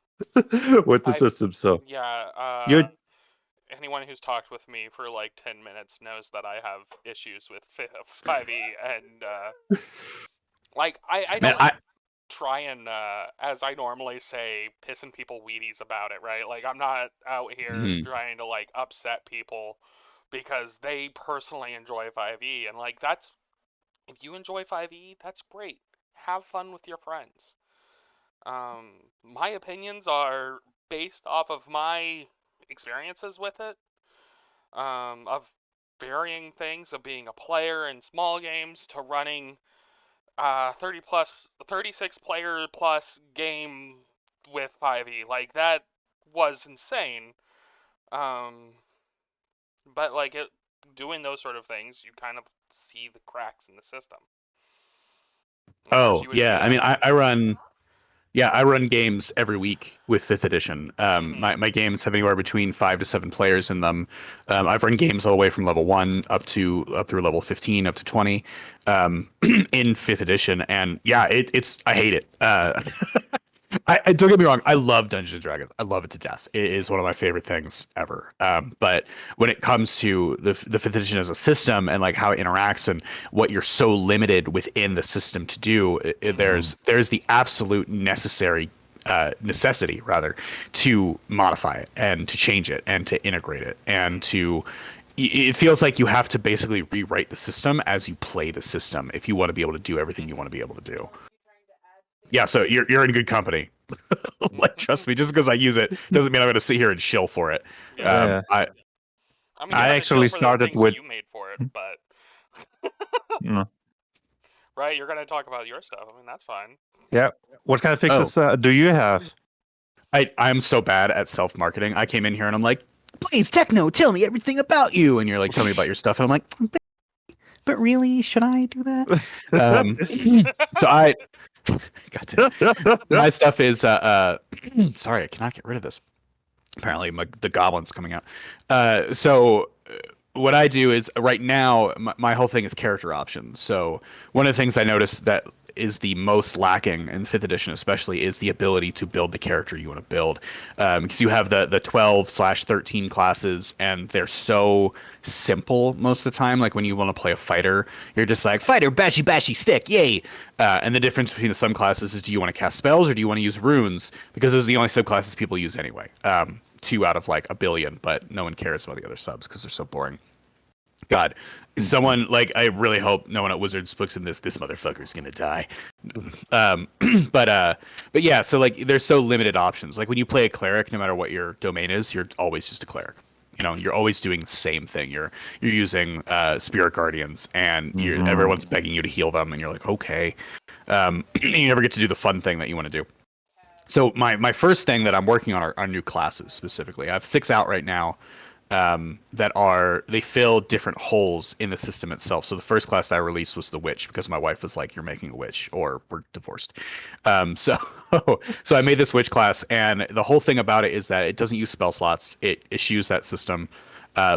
with the system. So, Yeah. You're- Anyone who's talked with me for like 10 minutes knows that I have issues with 5e, and like I Man, don't try and as I normally say, pissing people Wheaties about it, right? Like I'm not out here Mhm. trying to like upset people because they personally enjoy 5e, and like that's, if you enjoy 5e, that's great. Have fun with your friends. My opinions are based off of my experiences with it, of varying things, of being a player in small games to running 36 player plus game with 5e. Like that was insane. But like doing those sort of things, you kind of see the cracks in the system. Of course, Oh you would yeah, see I mean, them. I run games every week with fifth edition. Mhm. My games have anywhere between 5 to 7 players in them. I've run games all the way from level 1 up through level 15 up to 20 in fifth edition, and yeah, it's I hate it. I don't get me wrong. I love Dungeons and Dragons. I love it to death. It is one of my favorite things ever. But when it comes to the fifth edition as a system and like how it interacts and what you're so limited within the system to do, there's the absolute necessity rather to modify it and to change it and to integrate it and to. It feels like you have to basically rewrite the system as you play the system if you want to be able to do everything you want to be able to do. Yeah, so you're in good company. Like, trust me, just because I use it doesn't mean I'm going to sit here and shill for it. Yeah. I mean, I you're gonna actually chill for the started things with- you made for it, but right, you're gonna talk about your stuff. I mean, that's fine. yeah. What kind of fixes do you have? I'm so bad at self-marketing. I came in here and I'm like, please, Techno, tell me everything about you. And you're like, tell me about your stuff. And I'm like, but really, should I do that? So I got to. My stuff is sorry, I cannot get rid of this. Apparently, the goblin's coming out. So what I do is right now, my whole thing is character options. So one of the things I noticed that is the most lacking in fifth edition, especially, is the ability to build the character you want to build, because you have the 12/13 classes, and they're so simple most of the time. Like when you want to play a fighter, you're just like fighter, bashy bashy stick, yay! And the difference between the subclasses is, do you want to cast spells or do you want to use runes? Because those are the only subclasses people use anyway. 2 out of like a billion, but no one cares about the other subs because they're so boring. God, someone like, I really hope no one at Wizards looks in this motherfucker's gonna die. But yeah, so like there's so limited options. Like when you play a cleric, no matter what your domain is, you're always just a cleric. You know, you're always doing the same thing. You're using spirit guardians, and everyone's begging you to heal them, and you're like, okay. And you never get to do the fun thing that you want to do. So my first thing that I'm working on are new classes specifically. I have 6 out right now. they fill different holes in the system itself. So the first class that I released was the witch because my wife was like, "You're making a witch, or we're divorced." So so I made this witch class, and the whole thing about it is that it doesn't use spell slots. It eschews that system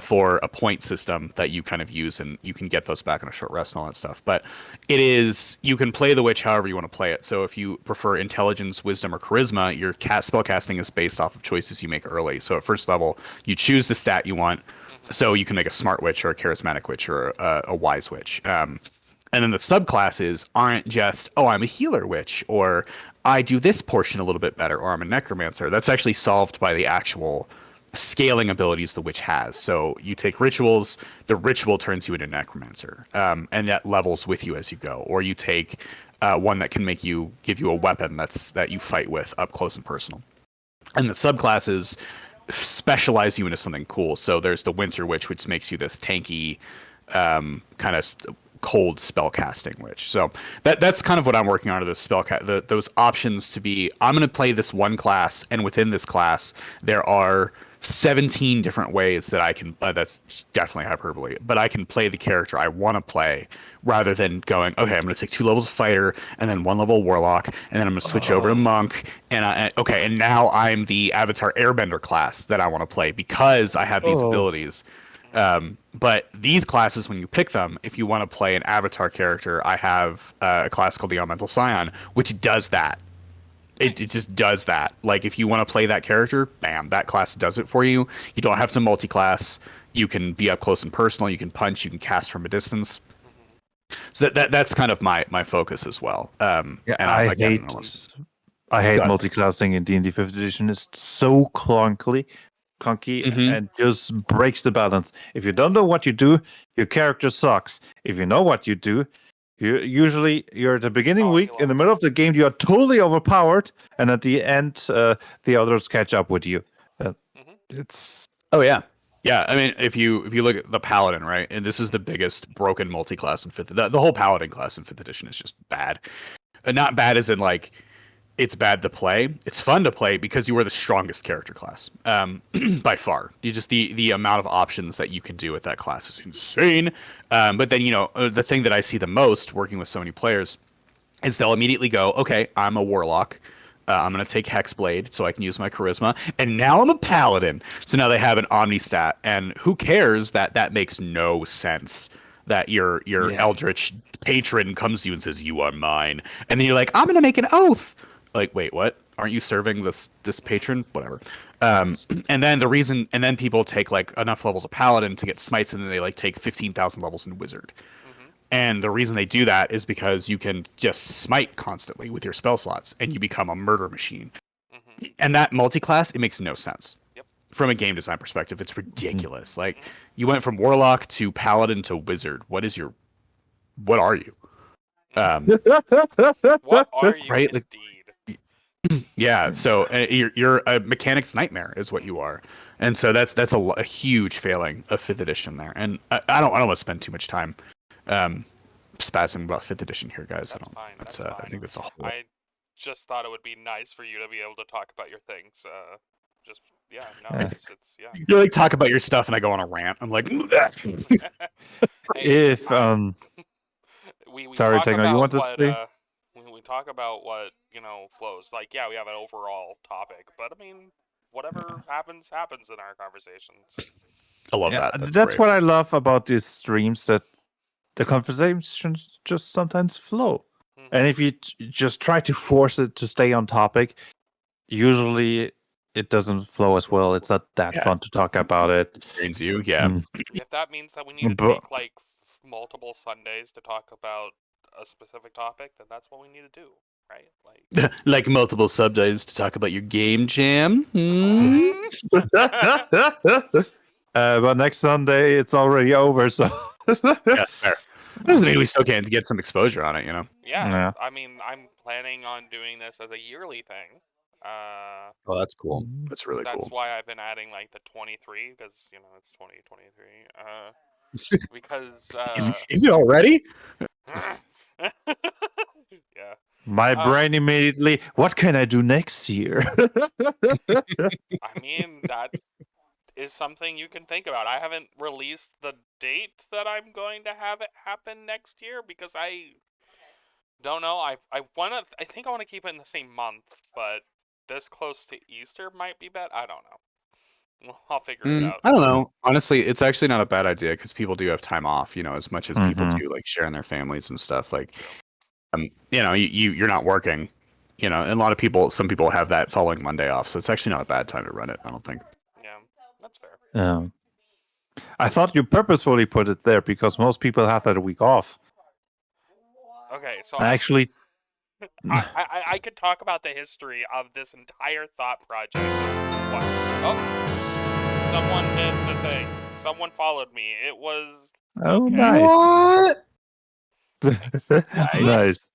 for a point system that you kind of use, and you can get those back on a short rest and all that stuff. But you can play the witch however you want to play it. So if you prefer intelligence, wisdom, or charisma, your spell casting is based off of choices you make early. So at first level, you choose the stat you want. So you can make a smart witch or a charismatic witch or a wise witch. And then the subclasses aren't just, oh, I'm a healer witch, or I do this portion a little bit better, or I'm a necromancer. That's actually solved by the actual scaling abilities the witch has. So you take rituals, the ritual turns you into necromancer, and that levels with you as you go. Or you take one that can give you a weapon that you fight with up close and personal. And the subclasses specialize you into something cool. So there's the Winter Witch, which makes you this tanky, kind of cold spell casting witch. So that's kind of what I'm working on, to the those options to be, I'm going to play this one class, and within this class there are 17 different ways that I can that's definitely hyperbole, but I can play the character I want to play, rather than going, okay, I'm going to take 2 levels of fighter and then 1 level warlock, and then I'm going to switch over to monk, and now I'm the avatar airbender class that I want to play because I have these abilities. But these classes, when you pick them, if you want to play an avatar character, I have a class called the Elemental Scion, which does that. It just does that. Like, if you want to play that character, bam, that class does it for you. You don't have to multi-class. You can be up close and personal. You can punch. You can cast from a distance. So that's kind of my focus as well. And I hate multi-classing in D&D 5th edition. It's so clunky, and just breaks the balance. If you don't know what you do, your character sucks. If you know what you do, you're at the beginning week, in the middle of the game, you are totally overpowered, and at the end, the others catch up with you. It's yeah. I mean, if you look at the paladin, right, and this is the biggest broken multi-class in 5th. The whole paladin class in 5th edition is just bad. Not bad as in like it's bad to play. It's fun to play because you are the strongest character class, by far. You just the amount of options that you can do with that class is insane. But then the thing that I see the most working with so many players is they'll immediately go, okay, I'm a warlock. I'm going to take Hexblade so I can use my charisma. And now I'm a paladin. So now they have an omni stat. And who cares that makes no sense, that your eldritch patron comes to you and says, you are mine. And then you're like, I'm going to make an oath. Like, wait, what? Aren't you serving this patron? Whatever. And then people take like enough levels of paladin to get smites, and then they like take 15,000 levels in wizard. And the reason they do that is because you can just smite constantly with your spell slots, and you become a murder machine. And that multi-class, it makes no sense. From a game design perspective, it's ridiculous. Like, you went from warlock to paladin to wizard. What are you? What are you, right? indeed? Yeah, so you're a mechanic's nightmare is what you are, and so that's a huge failing of 5th edition there. And I don't want to spend too much time spazzing about 5th edition here, guys. That's fine. I think that's a whole. I just thought it would be nice for you to be able to talk about your things. It's You like talk about your stuff, and I go on a rant. I'm like, hey, if we sorry, talk Techno, about you want to what, say? when we talk about what flows. Like, yeah, we have an overall topic, but I mean, whatever happens in our conversations. I love that. That's great. what I love about these streams, that the conversations just sometimes flow. And if you just try to force it to stay on topic, usually it doesn't flow as well. It's not that fun to talk about it. It drains you, yeah. If that means that we need to take like multiple Sundays to talk about a specific topic, then that's what we need to do, right? Like like multiple Sundays to talk about your game jam. But next Sunday it's already over, so yeah, fair. Doesn't mean we still can't get some exposure on it, Yeah. I mean, I'm planning on doing this as a yearly thing. Oh, that's cool. That's really cool. That's why I've been adding like the 23, because it's 2023. Because is it already? yeah. My brain immediately, what can I do next year? I mean, that is something you can think about. I haven't released the date that I'm going to have it happen next year because I don't know. I think I want to keep it in the same month, but this close to Easter might be bad. I don't know. I'll figure it out. I don't know. Honestly, it's actually not a bad idea because people do have time off, as much as people Mhm. do like sharing their families and stuff. Like, True. you're not working, and a lot of some people have that following Monday off, so it's actually not a bad time to run it, I don't think. Yeah, that's fair. I thought you purposefully put it there because most people have that a week off. Okay, so Actually, I could talk about the history of this entire thought project. What? Oh, someone did the thing. Someone followed me. It was oh, okay. nice. What? Nice.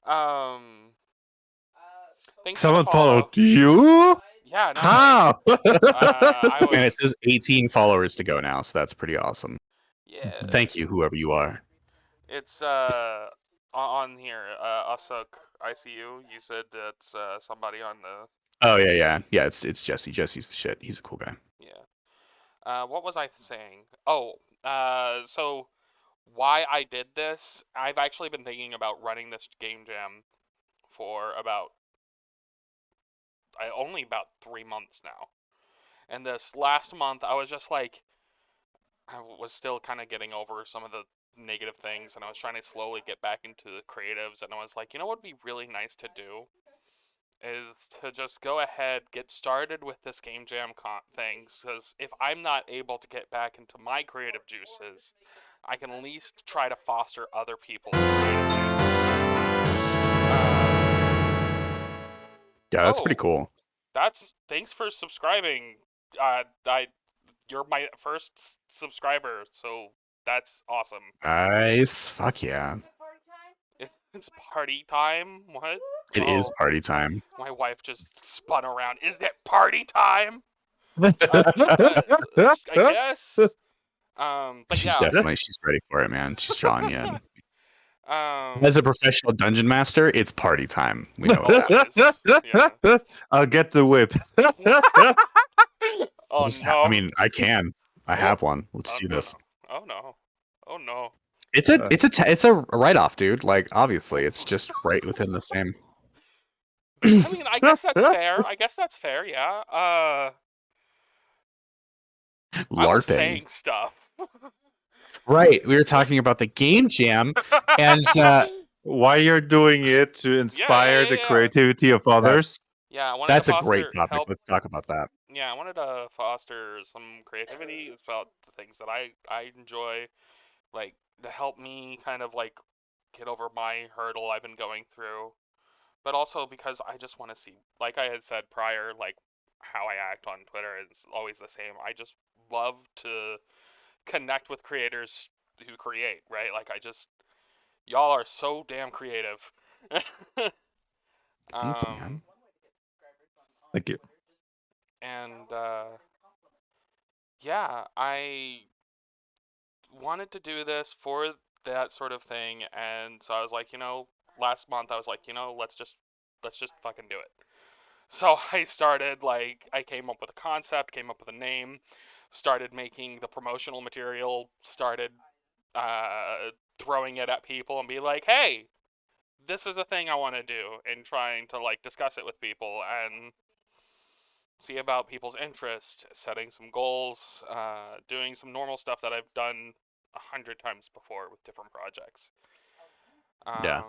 um, thanks for the Someone follow. followed you? Yeah, no, How? I And it was. says 18 followers to go now, so that's pretty awesome. Yeah. Thank you, whoever you are. It's on here. Asuk, I see you. You said it's somebody on the. Oh yeah. It's Jesse. Jesse's the shit. He's a cool guy. Yeah. What was I saying? Oh, so why I did this? I've actually been thinking about running this game jam for only about 3 months now. And this last month, I was just like, I was still kind of getting over some of the negative things, and I was trying to slowly get back into the creatives, and I was like, what would be really nice to do is to just go ahead, get started with this game jam things, because if I'm not able to get back into my creative juices, I can at least try to foster other people's creative juices. Yeah, that's pretty cool. Thanks for subscribing. You're my first subscriber, so that's awesome. Nice. Fuck yeah. It's party time. What? It is party time. My wife just spun around. Is it party time? I guess. But She's ready for it, man. She's drawing you in. As a professional dungeon master, it's party time. We know it's happening. Yeah. I'll get the whip. Oh no! I can. I have one. Let's do this. Oh no! Oh no! It's a write-off, dude. Like, obviously, it's just right within the same. I mean, I guess that's fair. Yeah. LARPing. I was saying stuff. Right. We were talking about the game jam, and why you're doing it to inspire the creativity of others. That's a great topic. Let's talk about that. Yeah, I wanted to foster some creativity about the things that I enjoy, like to help me kind of like get over my hurdle I've been going through, but also because I just want to see, like I had said prior, like how I act on Twitter is always the same. I just love to connect with creators who create, right? Like y'all are so damn creative. Thanks, man. Thank you. And yeah, I wanted to do this for that sort of thing, and so I was like, last month I was like, let's just fucking do it. So I started, like, I came up with a concept, came up with a name, started making the promotional material, started throwing it at people and be like, hey, this is a thing I want to do, and trying to like discuss it with people and see about people's interest, setting some goals, doing some normal stuff that I've done 100 times before with different projects. Yeah,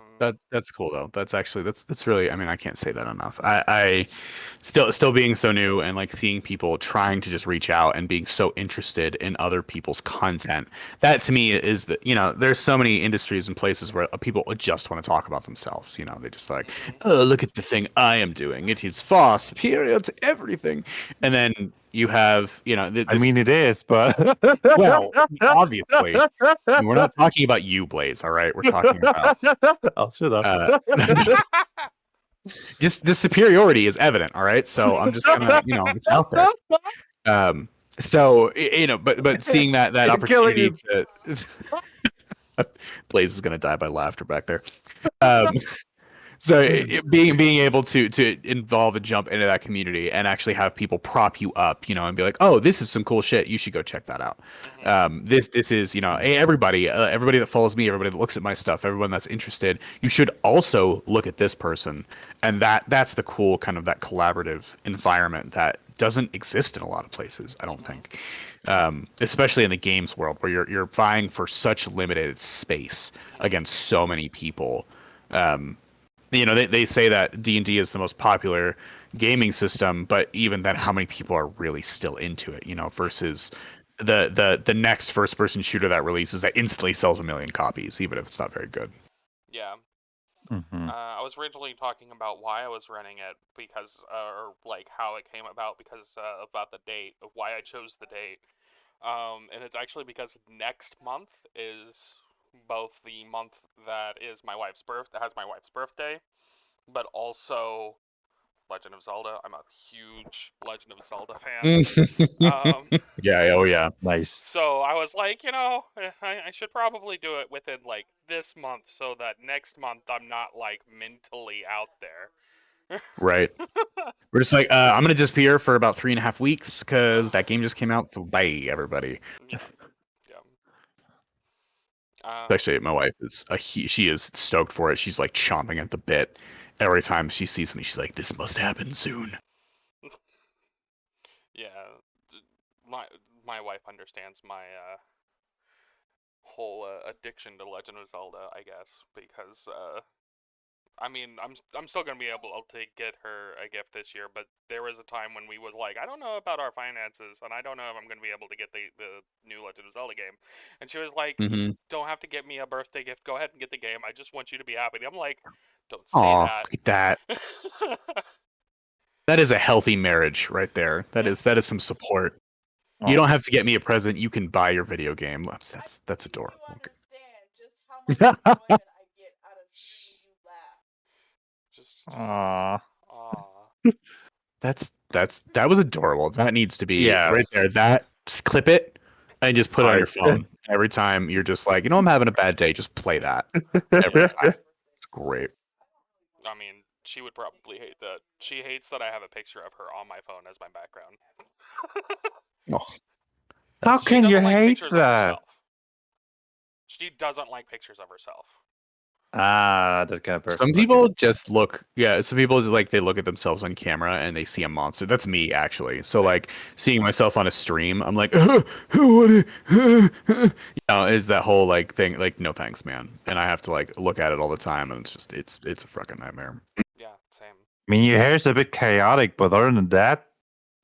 that's cool though. That's really. I mean, I can't say that enough. I still being so new and like seeing people trying to just reach out and being so interested in other people's content. That to me is that there's so many industries and places where people just want to talk about themselves. They just like, oh, look at the thing I am doing. It is far superior to everything. And then you have I mean, it is, but well, obviously, we're not talking about you, Blaze. All right, we're talking about. I'll shut up. Just the superiority is evident. All right, so I'm just gonna, it's out there. So but seeing that opportunity to Blaze is gonna die by laughter back there. So being able to involve and jump into that community and actually have people prop you up, and be like, oh, this is some cool shit. You should go check that out. This is, hey, everybody that follows me, everybody that looks at my stuff, everyone that's interested, you should also look at this person. And that's the cool kind of that collaborative environment that doesn't exist in a lot of places, I don't think. Especially in the games world where you're vying for such limited space against so many people. They say that D&D is the most popular gaming system, but even then, how many people are really still into it? Versus the next first person shooter that releases that instantly sells 1 million copies, even if it's not very good. Yeah. Mm-hmm. I was originally talking about why I was running it because, or like how it came about because about the date of why I chose the date. And it's actually because next month is both the month that is has my wife's birthday, but also Legend of Zelda. I'm a huge Legend of Zelda fan. Yeah. Oh yeah. Nice. So I was like, I should probably do it within like this month so that next month I'm not like mentally out there. Right. We're just like, I'm gonna disappear for about 3.5 weeks because that game just came out. So bye, everybody. Yeah. Actually, my wife is she is stoked for it. She's like chomping at the bit every time she sees something. She's like, "This must happen soon." Yeah, my wife understands my whole addiction to Legend of Zelda, I guess, because I mean, I'm still gonna be able to get her a gift this year, but there was a time when we was like, I don't know about our finances, and I don't know if I'm gonna be able to get the new Legend of Zelda game, and she was like, Mm-hmm. You don't have to get me a birthday gift. Go ahead and get the game. I just want you to be happy. I'm like, don't say Aw, that. look at that. That is a healthy marriage right there. That is some support. You don't have to get me a present. You can buy your video game. That's adorable. You understand just how much enjoyment I get out of hearing you laugh. Aww. That was adorable. That needs to be right Yes. there. Just clip it and just put it on your phone. Every time you're just like, I'm having a bad day, just play that. Every time. It's great. I mean, she would probably hate that. She hates that I have a picture of her on my phone as my background. How She can you doesn't like hate pictures of that? herself. She doesn't like pictures of herself. That kind of person. Some people just look, some people just like they look at themselves on camera and they see a monster. That's me actually. So like seeing myself on a stream, I'm like, is that whole like thing? Like, no thanks, man. And I have to like look at it all the time, and it's a fucking nightmare. Yeah, same. I mean, your hair's a bit chaotic, but other than that,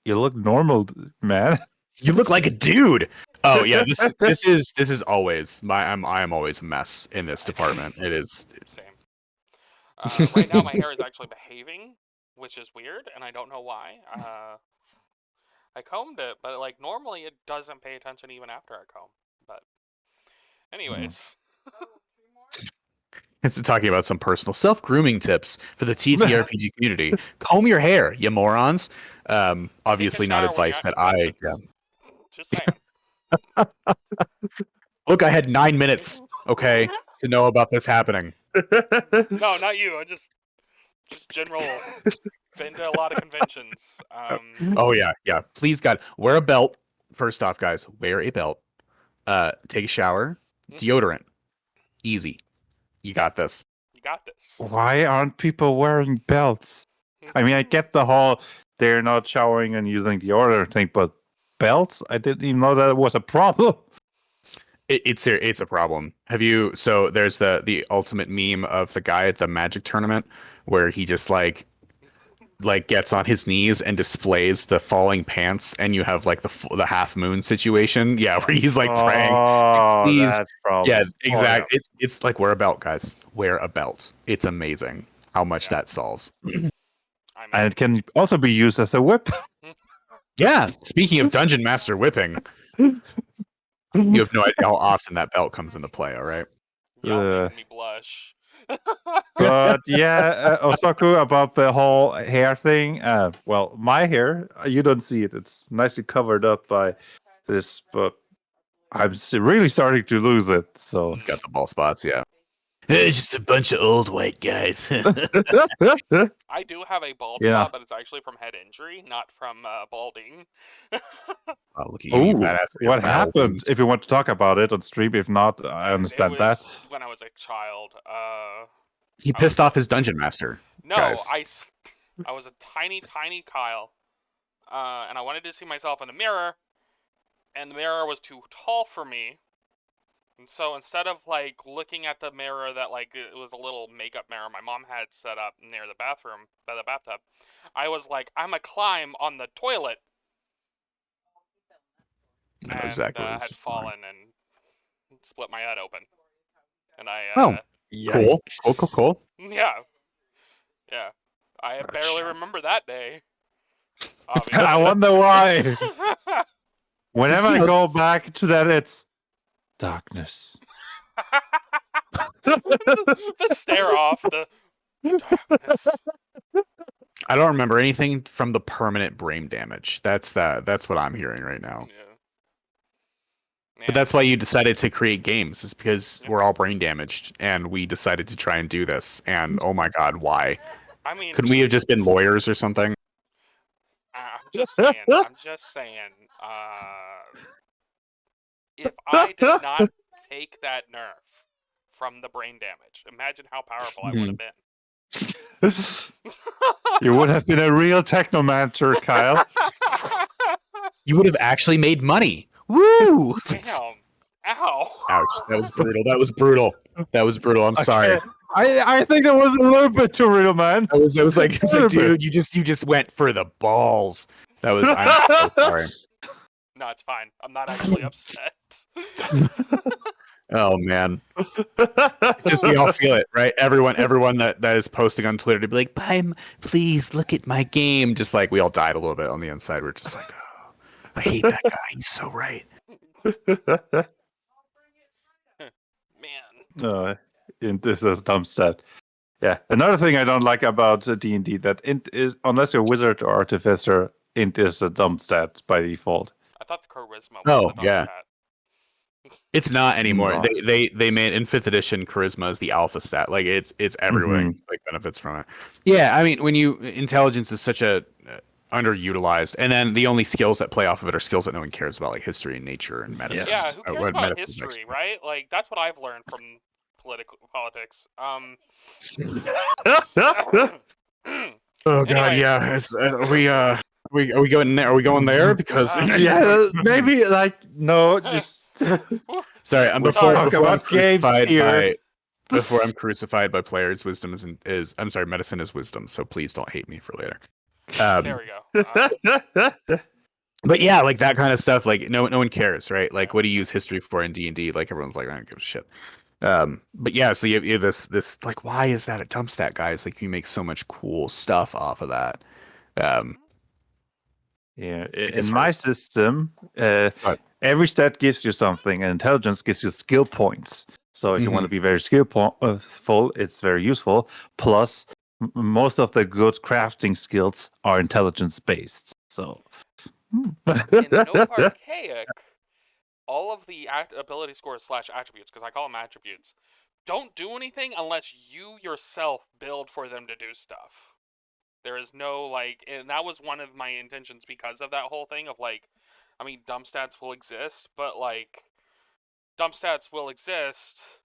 you look normal, man. You look like a dude. Oh yeah, this is always I am always a mess in this department. It is same. Right now my hair is actually behaving, which is weird, and I don't know why. I combed it, but like normally it doesn't pay attention even after I comb. But anyways. It's talking about some personal self-grooming tips for the TTRPG community. Comb your hair, you morons. Obviously not advice that I... Yeah. Just saying. Look, I had 9 minutes, okay, to know about this happening. No, not you. I just general... Been to a lot of conventions. Oh, yeah. Please, God, wear a belt. First off, guys, wear a belt. Take a shower. Deodorant. Easy. You got this. You got this. Why aren't people wearing belts? I mean, I get the whole they're not showering and using the order thing, but belts? I didn't even know that was a problem. It's a problem. Have you? So there's the ultimate meme of the guy at the Magic tournament where he just like gets on his knees and displays the falling pants, and you have like the half moon situation. Yeah, where he's like praying. Oh, Please. that's problem. Yeah, exactly. Oh, yeah. It's like wear a belt, guys. Wear a belt. It's amazing how much that solves. I mean, And it can also be used as a whip. Yeah. Speaking of Dungeon Master whipping, you have no idea how often that belt comes into play. All right. y'all making me blush. But yeah, Osaku, about the whole hair thing. Well, my hair, you don't see it. It's nicely covered up by this, but I'm really starting to lose it. So It's got the ball spots. Yeah. It's just a bunch of old white guys. I do have a bald Yeah. spot, but it's actually from head injury, not from balding. Oh, look at you, you Oh, badass. with your what battle happened? wounds. If you want to talk about it on stream, if not, I It understand that. was when I was a child. He I was pissed off his dungeon master. No, guys. I was a tiny, tiny Kyle, and I wanted to see myself in the mirror, and the mirror was too tall for me. And so instead of like looking at the mirror that like it was a little makeup mirror my mom had set up near the bathroom by the bathtub, I was like, I'm gonna climb on the toilet, I know and exactly where this had is going. fallen and split my head open. And I Oh, cool. Yikes. Cool, cool, cool. yeah, yeah, I barely Ouch. remember that day. I Obviously. wonder why. Whenever I Just, go back to that, it's darkness. The stare off, the darkness. I don't remember anything from the permanent brain damage. That's what I'm hearing right now. Yeah. But that's why you decided to create games, is because Yeah. we're all brain damaged and we decided to try and do this. And oh my god, why? I mean, Couldn't we have just been lawyers or something? I'm just saying. I'm just saying. If I did not take that nerf from the brain damage, imagine how powerful I would have been. You would have been a real technomancer, Kyle. You would have actually made money. Woo! Damn. Ow. Ouch. That was brutal. That was brutal. That was brutal. I'm sorry. I think that was a little bit too real, man. It was like, it's like, Little bit. dude, you just went for the balls. That was, I'm so sorry. No, it's fine. I'm not actually upset. Oh man. It's just we all feel it, right? Everyone that is posting on Twitter to be like, please look at my game. Just like we all died a little bit on the inside. We're just like, oh, I hate that guy. He's so right. Man. This is dumb stat. Yeah. Another thing I don't like about D&D that int is, unless you're a wizard or artificer, int is a dumb stat by default. I thought the charisma was Oh, the dumb yeah. stat. It's not anymore. Not. They made in 5th edition charisma is the alpha stat. Like it's everything like benefits from it. Yeah, I mean when you intelligence is such a underutilized, and then the only skills that play off of it are skills that no one cares about, like history and nature and medicine. Yeah, who cares what about medicine is history, actually. right? Like that's what I've learned from politics. Oh god, Anyway. yeah. Are we going there? Are we going there? Because Yeah, maybe like no, just sorry, I'm We'll before talk before I'm about games crucified here. by before I'm crucified by players. Wisdom is I'm sorry, medicine is wisdom. So please don't hate me for later. There we go. But yeah, like that kind of stuff. Like no one cares, right? Like what do you use history for in D&D? Like everyone's like, I don't give a shit. But yeah, so you have this like, why is that a dump stat, guys? Like you make so much cool stuff off of that. Yeah, guess in for- my system, Right. every stat gives you something, and intelligence gives you skill points. So if you want to be very skillful, it's very useful. Plus, most of the good crafting skills are intelligence based. So, In Nope Archaic, all of the ability scores / attributes, because I call them attributes, don't do anything unless you yourself build for them to do stuff. There is no like, and that was one of my intentions because of that whole thing of like, I mean, dump stats will exist, but like, dump stats will exist,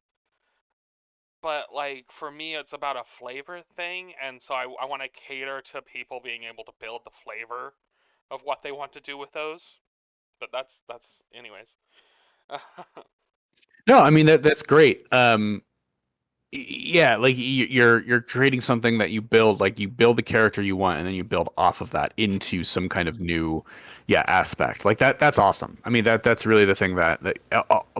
but like for me, it's about a flavor thing, and so I want to cater to people being able to build the flavor of what they want to do with those. But that's anyways. No, I mean that's great. Yeah, like you're creating something that you build, like you build the character you want, and then you build off of that into some kind of new, aspect. Like that's awesome. I mean that's really the thing that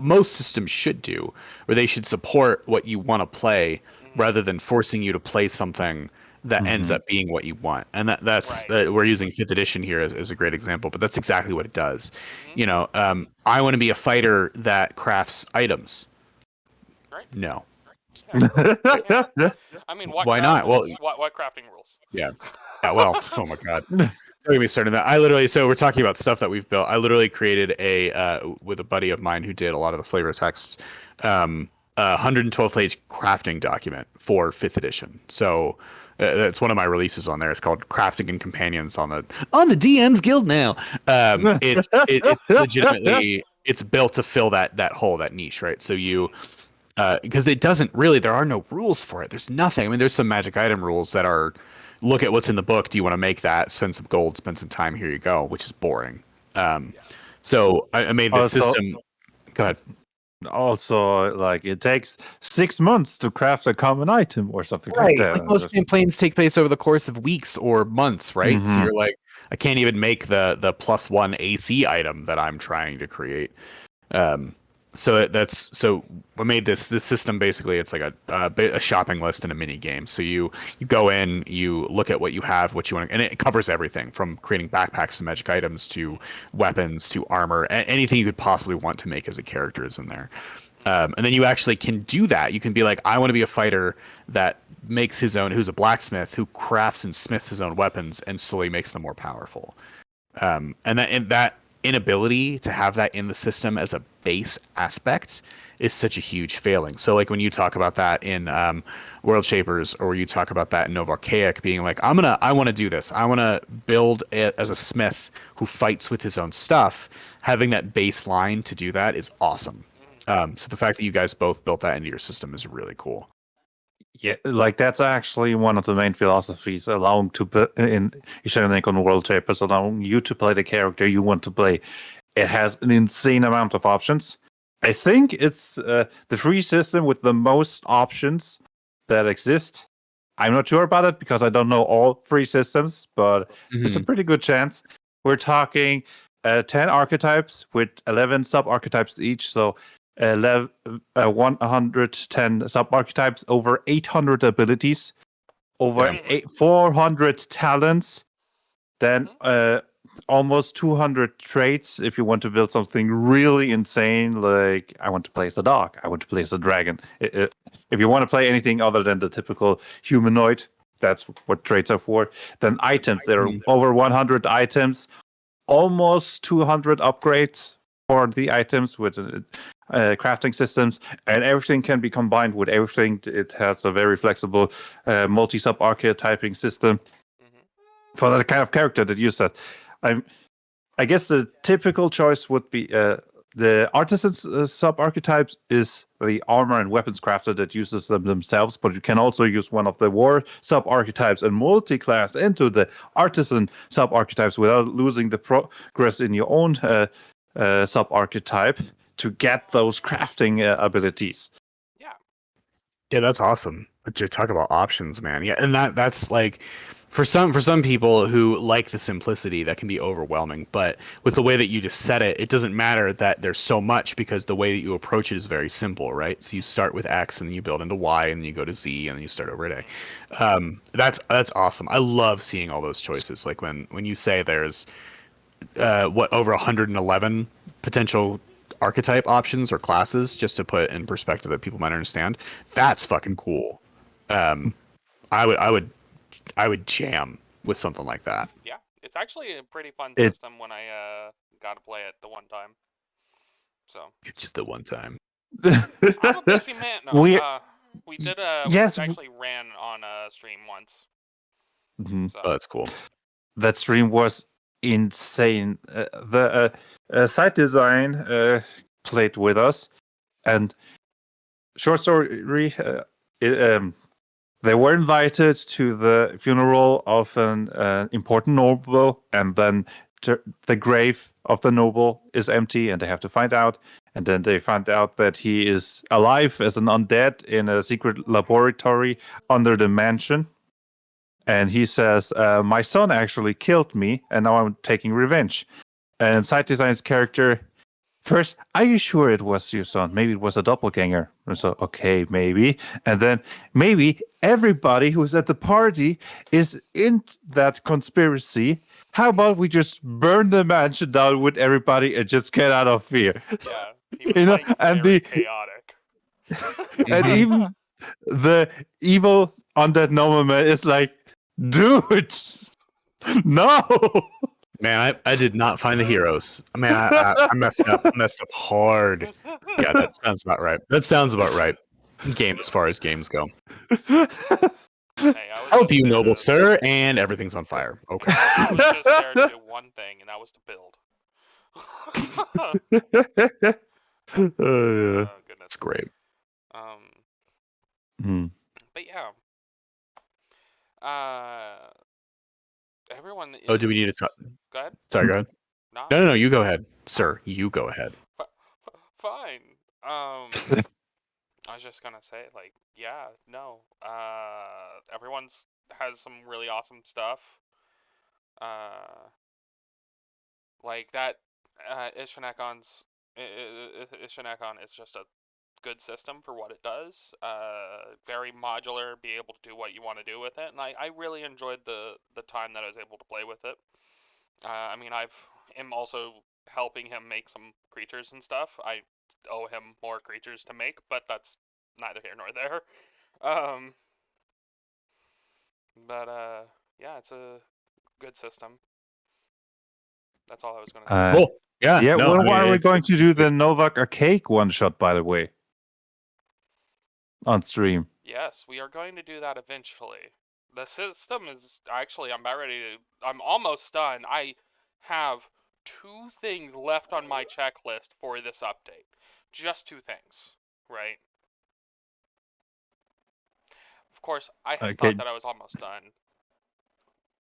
most systems should do, where they should support what you want to play rather than forcing you to play something that ends up being what you want. And that's Right. we're using 5th edition here as a great example, but that's exactly what it does. You know, I want to be a fighter that crafts items. Right. No. Yeah. I mean, what Why craft not? Well, rules? What crafting rules? Yeah. Well, oh my god. Don't get me started on that. So we're talking about stuff that we've built. I literally created with a buddy of mine who did a lot of the flavor texts, 112-page crafting document for 5th edition. So that's one of my releases on there. It's called Crafting and Companions on the DM's Guild now. It's legitimately it's built to fill that hole, that niche, right? So you because it doesn't really, there are no rules for it. There's nothing. I mean, there's some magic item rules that are look at what's in the book. Do you want to make that? Spend some gold, spend some time. Here you go, which is boring. So I made this system. Go ahead. Also, like it takes 6 months to craft a common item or something like that. Like most campaigns take place over the course of weeks or months, right? So you're like, I can't even make the +1 AC item that I'm trying to create. So I made this system. Basically, it's like a shopping list and a mini game. So you go in, you look at what you have, what you want, and it covers everything from creating backpacks to magic items to weapons to armor, anything you could possibly want to make as a character is in there. And then you actually can do that. You can be like, I want to be a fighter that makes his own, who's a blacksmith who crafts and smiths his own weapons and slowly makes them more powerful. And that inability to have that in the system as a base aspect is such a huge failing. So like when you talk about that in World Shapers, or you talk about that in Nova Archaic, being like, I want to do this. I want to build it as a smith who fights with his own stuff. Having that baseline to do that is awesome. So the fact that you guys both built that into your system is really cool. Yeah, like that's actually one of the main philosophies, allowing to put in Ishanik on World Shapers, allowing you to play the character you want to play. It has an insane amount of options. I think it's the free system with the most options that exist. I'm not sure about it because I don't know all free systems, but it's a pretty good chance. We're talking 10 archetypes with 11 sub-archetypes each, so 110 sub-archetypes, over 800 abilities, over 400 talents, then almost 200 traits if you want to build something really insane, like I want to play as a dog, I want to play as a dragon. If you want to play anything other than the typical humanoid, that's what traits are for. Then items, there are over 100 items, almost 200 upgrades for the items with crafting systems, and everything can be combined with everything. It has a very flexible multi-sub archetyping system for the kind of character that you said. I guess the typical choice would be the artisan sub archetypes is the armor and weapons crafter that uses them themselves, but you can also use one of the war sub archetypes and multi-class into the artisan sub archetypes without losing the progress in your own sub archetype to get those crafting abilities. Yeah, that's awesome. To talk about options, man. Yeah, and that's like for some people who like the simplicity, that can be overwhelming. But with the way that you just said it, it doesn't matter that there's so much, because the way that you approach it is very simple, right? So you start with X and then you build into Y and then you go to Z and then you start over at A. That's awesome. I love seeing all those choices. Like when you say there's over 111 potential archetype options or classes, just to put in perspective that people might understand, that's fucking cool. I would jam with something like that. Yeah, it's actually a pretty fun system when I got to play it the one time. So just the one time. I'm a busy man. No, we did yes, we actually ran on a stream once. So. Oh, that's cool. That stream was insane. The site design played with us, and short story, they were invited to the funeral of an important noble, and then the grave of the noble is empty, and they have to find out. And then they find out that he is alive as an undead in a secret laboratory under the mansion. And he says, my son actually killed me, and now I'm taking revenge. And Site Design's character, first, are you sure it was your son? Maybe it was a doppelganger. And so, okay, maybe. And then maybe everybody who's at the party is in that conspiracy. How about we just burn the mansion down with everybody and just get out of here? Yeah, he was and very chaotic. And even the evil undead nobleman is like, dude, no. Man, I did not find the heroes. Man, I messed up. I messed up hard. Yeah, that sounds about right. game as far as games go. Hey, I was Help just you, there noble to, sir, and everything's on fire. Okay. I was just there to do one thing, and that was to build. Yeah. Oh goodness. That's great. Hmm. But yeah. Everyone. Oh, do we need to talk? Go ahead. Sorry, go ahead. No. No, you go ahead, sir. You go ahead. Fine. I was just gonna say, like, yeah, no. Everyone's has some really awesome stuff. Like that. Ishinekon's Ishinekon is just a good system for what it does. Very modular, be able to do what you want to do with it, and I really enjoyed the time that I was able to play with it. I mean, am also helping him make some creatures and stuff. I owe him more creatures to make, but that's neither here nor there. Um, but yeah, it's a good system. That's all I was gonna say. Cool. Yeah. Yeah. No, When I mean, are we it's- going to do the Novak Arcade one shot? By the way, on stream. Yes, we are going to do that eventually. The system is actually, I'm almost done. I have 2 things left on my checklist for this update. Just 2 things, right? Of course, I had Okay. thought that I was almost done a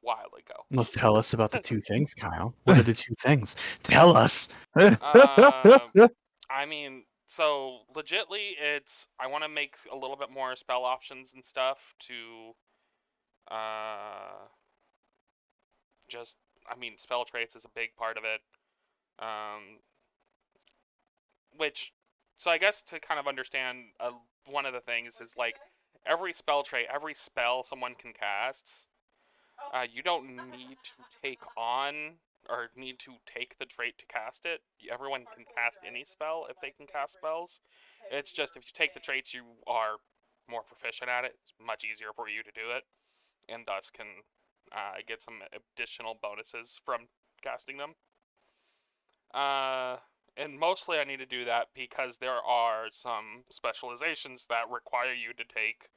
while ago. Well, tell us about the 2 things, Kyle. What are the 2 things? Tell us. I mean, so legitly, I want to make a little bit more spell options and stuff to, I mean, spell traits is a big part of it. So I guess to kind of understand, one of the things is like every spell trait, every spell someone can cast, you don't need to take on or need to take the trait to cast it. Everyone can cast any spell if they can cast spells. It's just if you take the traits, you are more proficient at it. It's much easier for you to do it, and thus can get some additional bonuses from casting them. And mostly I need to do that because there are some specializations that require you to take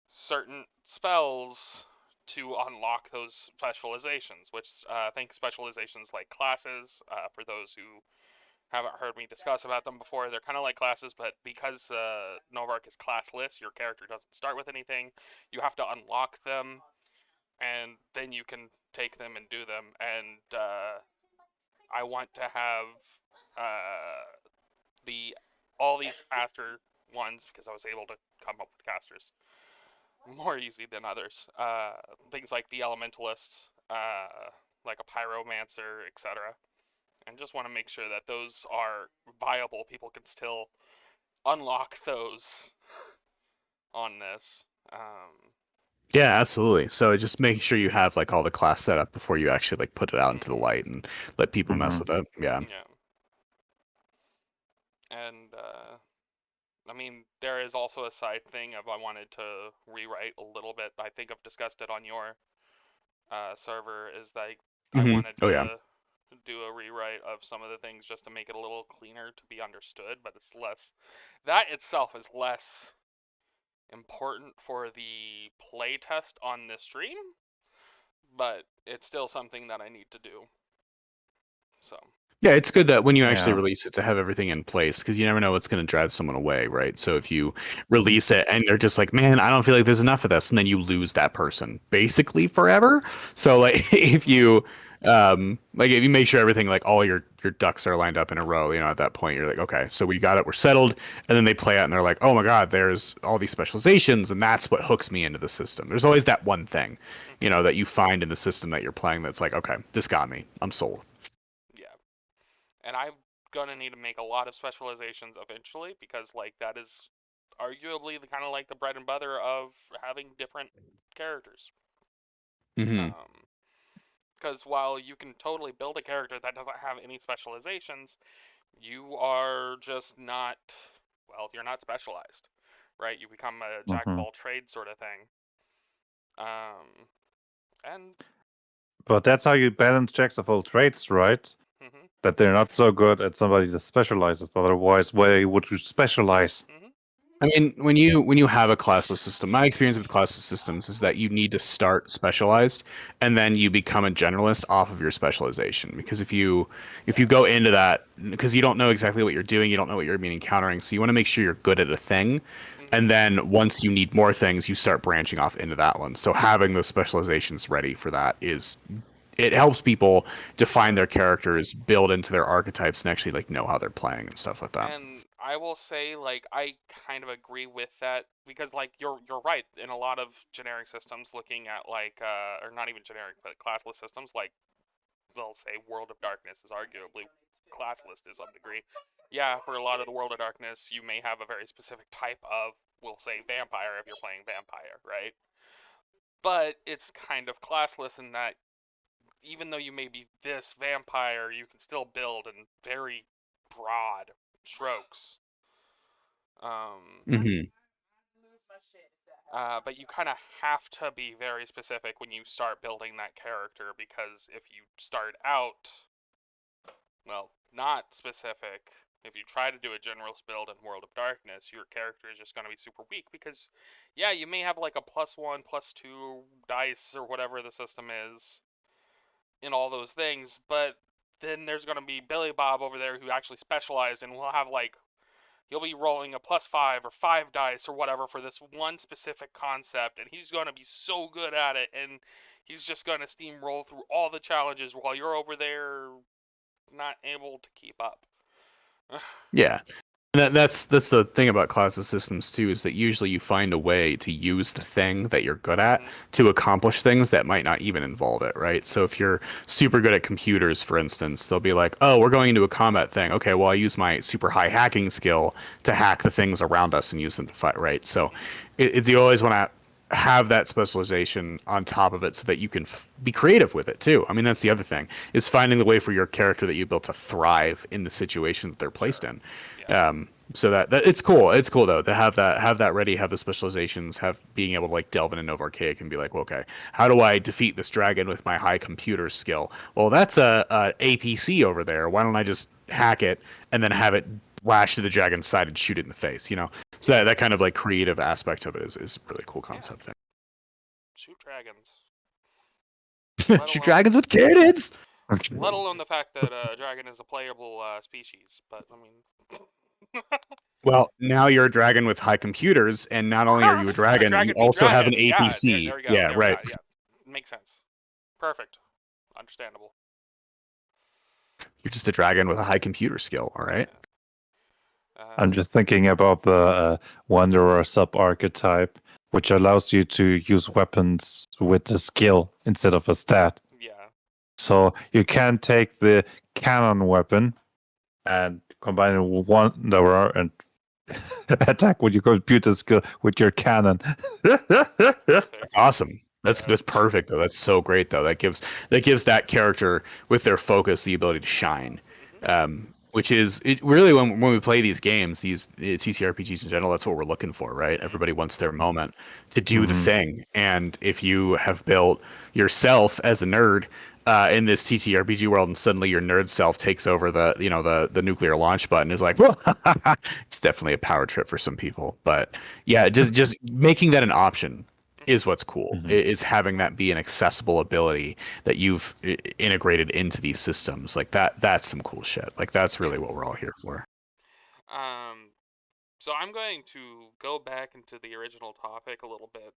certain spells to unlock those specializations, which think specializations like classes. For those who haven't heard me discuss about them before, they're kind of like classes, but because Novark is classless, your character doesn't start with anything. You have to unlock them, and then you can take them and do them. And I want to have all these caster ones because I was able to come up with casters more easy than others. Things like the elementalists, like a pyromancer, etc. And just want to make sure that those are viable. People can still unlock those on this. Yeah, absolutely. So just make sure you have like all the class set up before you actually like put it out into the light and let people mess with it. Yeah. Yeah. And I mean, there is also a side thing of I wanted to rewrite a little bit. I think I've discussed it on your server. Is that I wanted Oh, to yeah. do a rewrite of some of the things just to make it a little cleaner to be understood, but it's less. That itself is less important for the play test on this stream, but it's still something that I need to do. So. Yeah, it's good that when you actually Yeah. release it to have everything in place because you never know what's going to drive someone away, right? So if you release it and they're just like, man, I don't feel like there's enough of this, and then you lose that person basically forever. So like if you if you make sure everything like all your ducks are lined up in a row, at that point you're like, okay, so we got it, we're settled, and then they play out and they're like, oh my god, there's all these specializations, and that's what hooks me into the system. There's always that one thing, that you find in the system that you're playing that's like, okay, this got me, I'm sold. And I'm gonna need to make a lot of specializations eventually because like that is arguably the kind of like the bread and butter of having different characters. Because while you can totally build a character that doesn't have any specializations, you are just not, well, you're not specialized, right? You become a jack of all trades sort of thing. And But that's how you balance jacks of all trades, right? That they're not so good at somebody that specializes. Otherwise, why would you specialize? I mean, when you have a classless system, my experience with classless systems is that you need to start specialized, and then you become a generalist off of your specialization. Because if you go into that, because you don't know exactly what you're doing, you don't know what you're being encountering, so you want to make sure you're good at a thing, and then once you need more things, you start branching off into that one. So having those specializations ready for that it helps people define their characters, build into their archetypes, and actually like know how they're playing and stuff like that. And I will say, like, I kind of agree with that because, like, you're right. In a lot of generic systems, looking at like, or not even generic, but classless systems, like they'll say World of Darkness is arguably classless to some degree. Yeah, for a lot of the World of Darkness, you may have a very specific type of, we'll say, vampire if you're playing vampire, right? But it's kind of classless in that even though you may be this vampire, you can still build in very broad strokes. Hmm. But you kind of have to be very specific when you start building that character because if you start out, well, not specific, if you try to do a generalist build in World of Darkness, your character is just going to be super weak because, yeah, you may have like a +1, +2 dice or whatever the system is in all those things, but then there's going to be Billy Bob over there who actually specialized and will have like he'll be rolling a +5 or 5 dice or whatever for this one specific concept, and he's going to be so good at it, and he's just going to steamroll through all the challenges while you're over there not able to keep up. Yeah. And that's the thing about classes systems too, is that usually you find a way to use the thing that you're good at to accomplish things that might not even involve it, right? So if you're super good at computers, for instance, they'll be like, oh, we're going into a combat thing. Okay, well, I use my super high hacking skill to hack the things around us and use them to fight, right? So it's you always want to have that specialization on top of it so that you can be creative with it too. I mean, that's the other thing, is finding the way for your character that you built to thrive in the situation that they're placed in. So that it's cool. It's cool though to have that ready, have the specializations, have being able to like delve into Nova Archaic and be like, well, okay, how do I defeat this dragon with my high computer skill? Well, that's a APC over there. Why don't I just hack it and then have it lash to the dragon's side and shoot it in the face? You know, so that kind of like creative aspect of it is a really cool concept. Yeah. Shoot dragons. Shoot dragons with cannons. Let alone the fact that dragon is a playable species, but I mean. Well, now you're a dragon with high computers, and not only are you a dragon you also have an APC. Yeah, there we go. Yeah, right. Yeah, makes sense. Perfect. Understandable. You're just a dragon with a high computer skill, all right? I'm just thinking about the Wanderer sub-archetype, which allows you to use weapons with a skill instead of a stat. Yeah. So you can take the cannon weapon and combine it with Wanderer and attack with your computer skill with your cannon. That's awesome. That's perfect though. That's so great though. That gives that character with their focus the ability to shine. Which is really when we play these games, these TTRPGs in general, that's what we're looking for, right? Everybody wants their moment to do the thing. And if you have built yourself as a nerd in this TTRPG world, and suddenly your nerd self takes over the nuclear launch button, is like, well, it's definitely a power trip for some people. But yeah, just making that an option is what's cool. Is having that be an accessible ability that you've integrated into these systems. Like that's some cool shit. Like that's really what we're all here for. So I'm going to go back into the original topic a little bit.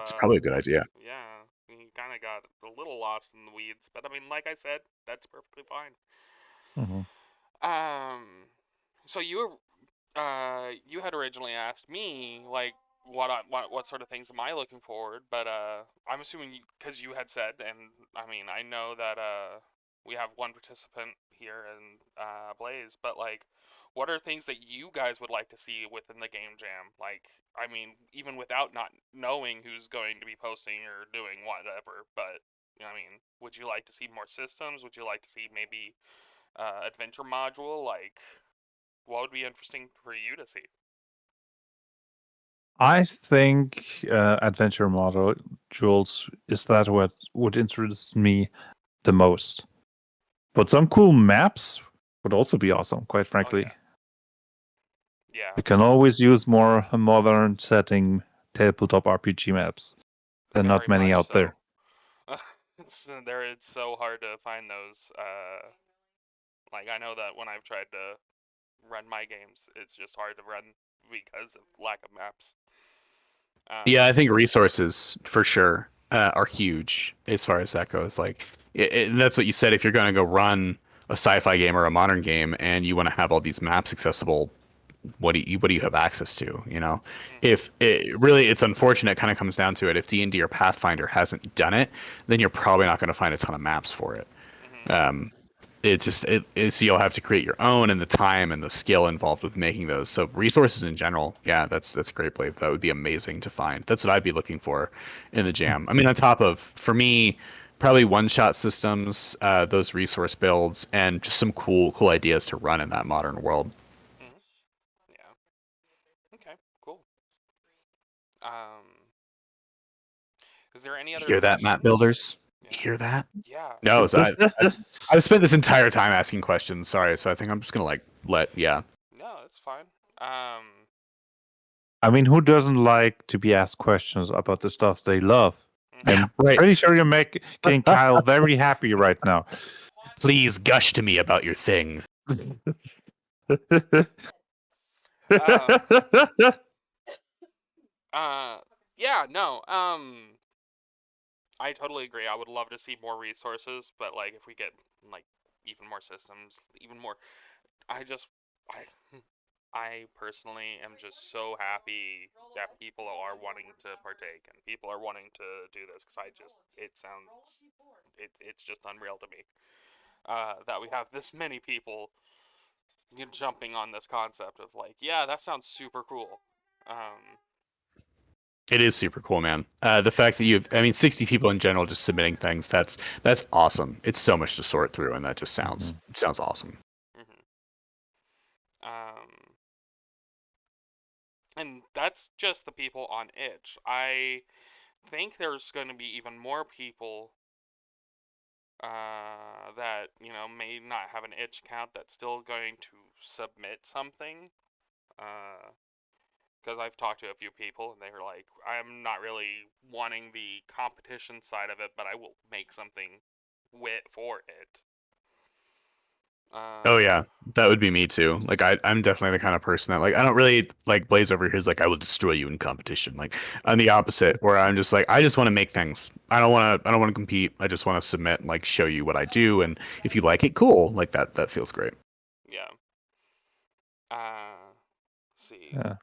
It's probably a good idea. Yeah, we kind of got a little lost in the weeds, but I mean, like I said, that's perfectly fine. So you had originally asked me like what sort of things am I looking forward, but I'm assuming because you had said, and I mean I know that we have one participant here in Blaze, but like what are things that you guys would like to see within the game jam? Like I mean even without not knowing who's going to be posting or doing whatever, but I mean would you like to see more systems? Would you like to see maybe adventure module? Like what would be interesting for you to see? I think adventure modules is that what would interest me the most. But some cool maps would also be awesome, quite frankly. Yeah. You can always use more modern setting tabletop RPG maps. There are not Very many much out there. so. It's so hard to find those. Like I know that when I've tried to run my games, it's just hard to run because of lack of maps. Yeah, I think resources for sure are huge as far as that goes. Like, that's what you said. If you're going to go run a sci-fi game or a modern game, and you want to have all these maps accessible, what do you have access to? You know, if it really, it's unfortunate. It kind of comes down to it. If D&D or Pathfinder hasn't done it, then you're probably not going to find a ton of maps for it. Um, it's just it's you'll have to create your own, and the time and the skill involved with making those. So resources in general, yeah, that's a great play. That would be amazing to find. That's what I'd be looking for in the jam. I mean, on top of, for me, probably one shot systems, those resource builds, and just some cool ideas to run in that modern world. Yeah. Okay. Cool. Um. Is there any other Hear that, map questions? builders? Yeah. Hear that? Yeah. No, so I've spent this entire time asking questions. Sorry, so I think I'm just gonna yeah. No, that's fine. I mean, who doesn't like to be asked questions about the stuff they love? I'm Right. pretty sure you're making Kyle very happy right now. Please gush to me about your thing. Yeah, no. I totally agree. I would love to see more resources, but like if we get like even more systems, even more, I just I I personally am just so happy that people are wanting to partake and people are wanting to do this because it's just unreal to me that we have this many people jumping on this concept of like, yeah, that sounds super cool. It is super cool, man. The fact that I mean, 60 people in general just submitting things, that's awesome. It's so much to sort through, and that just sounds awesome. And that's just the people on itch. I think there's going to be even more people that may not have an itch account that's still going to submit something. Because I've talked to a few people and they were like, I'm not really wanting the competition side of it, but I will make something for it. Oh yeah, that would be me too. Like I'm definitely the kind of person that, like, I don't really like Blaze over here is like, I will destroy you in competition. Like I'm the opposite, where I'm just like, I just want to make things. I don't want to compete. I just want to submit and like show you what I do, and if you like it, cool. Like that feels great. Yeah. See. Yeah.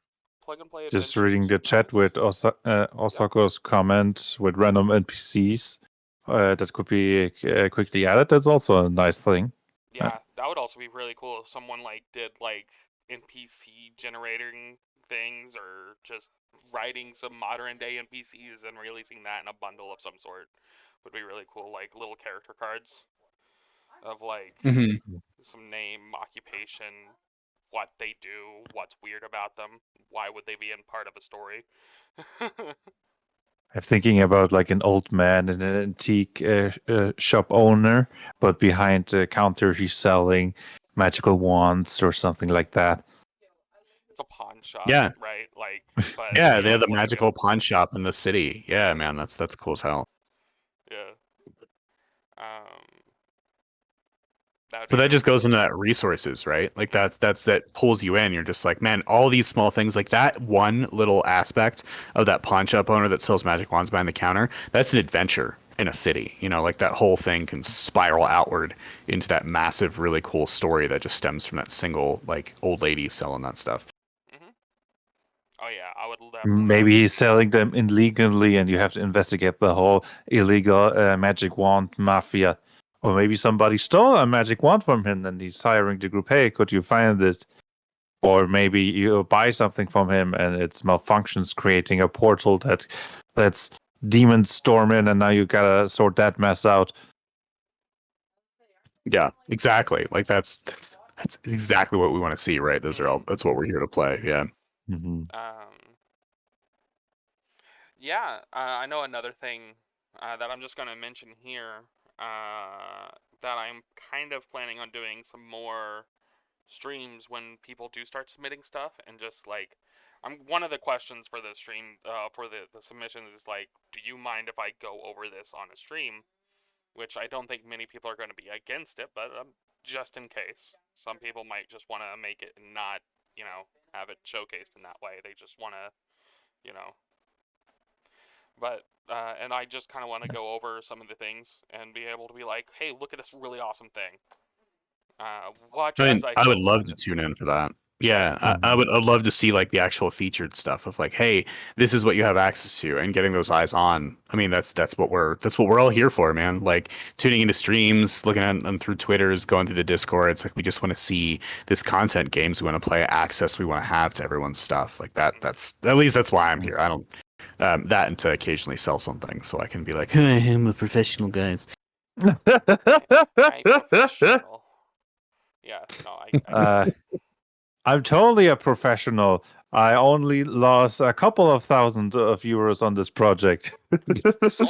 Plug and play Just adventures. reading the chat Nice. with Osako's comment with random NPCs that could be quickly added. That's also a nice thing. Yeah, that would also be really cool if someone like did like NPC generating things or just writing some modern day NPCs and releasing that in a bundle of some sort would be really cool. Like little character cards of like some name, occupation, what they do, what's weird about them, why would they be in part of a story. I'm thinking about like an old man and an antique shop owner, but behind the counter he's selling magical wands or something like that. It's a pawn shop, Yeah. right? Like, but Yeah, you they have have the like magical pawn shop in the city. Yeah, man, that's cool as hell. yeah. That would But be that really just goes cool. into that resources, right? Like that pulls you in. You're just like, man, all these small things, like that one little aspect of that pawn shop owner that sells magic wands behind the counter, that's an adventure in a city. You know, like that whole thing can spiral outward into that massive, really cool story that just stems from that single like old lady selling that stuff. Oh yeah, I would definitely. Maybe he's selling them illegally, and you have to investigate the whole illegal magic wand mafia. Or maybe somebody stole a magic wand from him, and he's hiring the group. Hey, could you find it? Or maybe you buy something from him, and it's malfunctions, creating a portal that lets demons storm in, and now you gotta sort that mess out. Yeah, exactly. Like that's exactly what we want to see, right? That's what we're here to play. Yeah. Yeah, I know another thing that I'm just gonna mention here that I'm kind of planning on doing some more streams when people do start submitting stuff, and just like, one of the questions for the stream, for the submissions is like, do you mind if I go over this on a stream? Which I don't think many people are going to be against it, but just in case. Some people might just want to make it and not, have it showcased in that way. They just want to, you know. But, and I just kind of want to go over some of the things and be able to be like, hey, look at this really awesome thing. Watch I mean, as I I would talk love about to it. tune in for that. Yeah, Mhm. I'd love to see like the actual featured stuff of like, hey, this is what you have access to, and getting those eyes on. I mean, that's what we're all here for, man. Like tuning into streams, looking at them through Twitters, going through the Discord. It's like we just want to see this content, games we want to play, access we want to have to everyone's stuff. Like that. That's at least that's why I'm here. I don't that and to occasionally sell something, so I can be like, hey, I'm a professional, guys. My professional. Yeah, no, I uh, I'm totally a professional. I only lost a couple of thousand of euros on this project.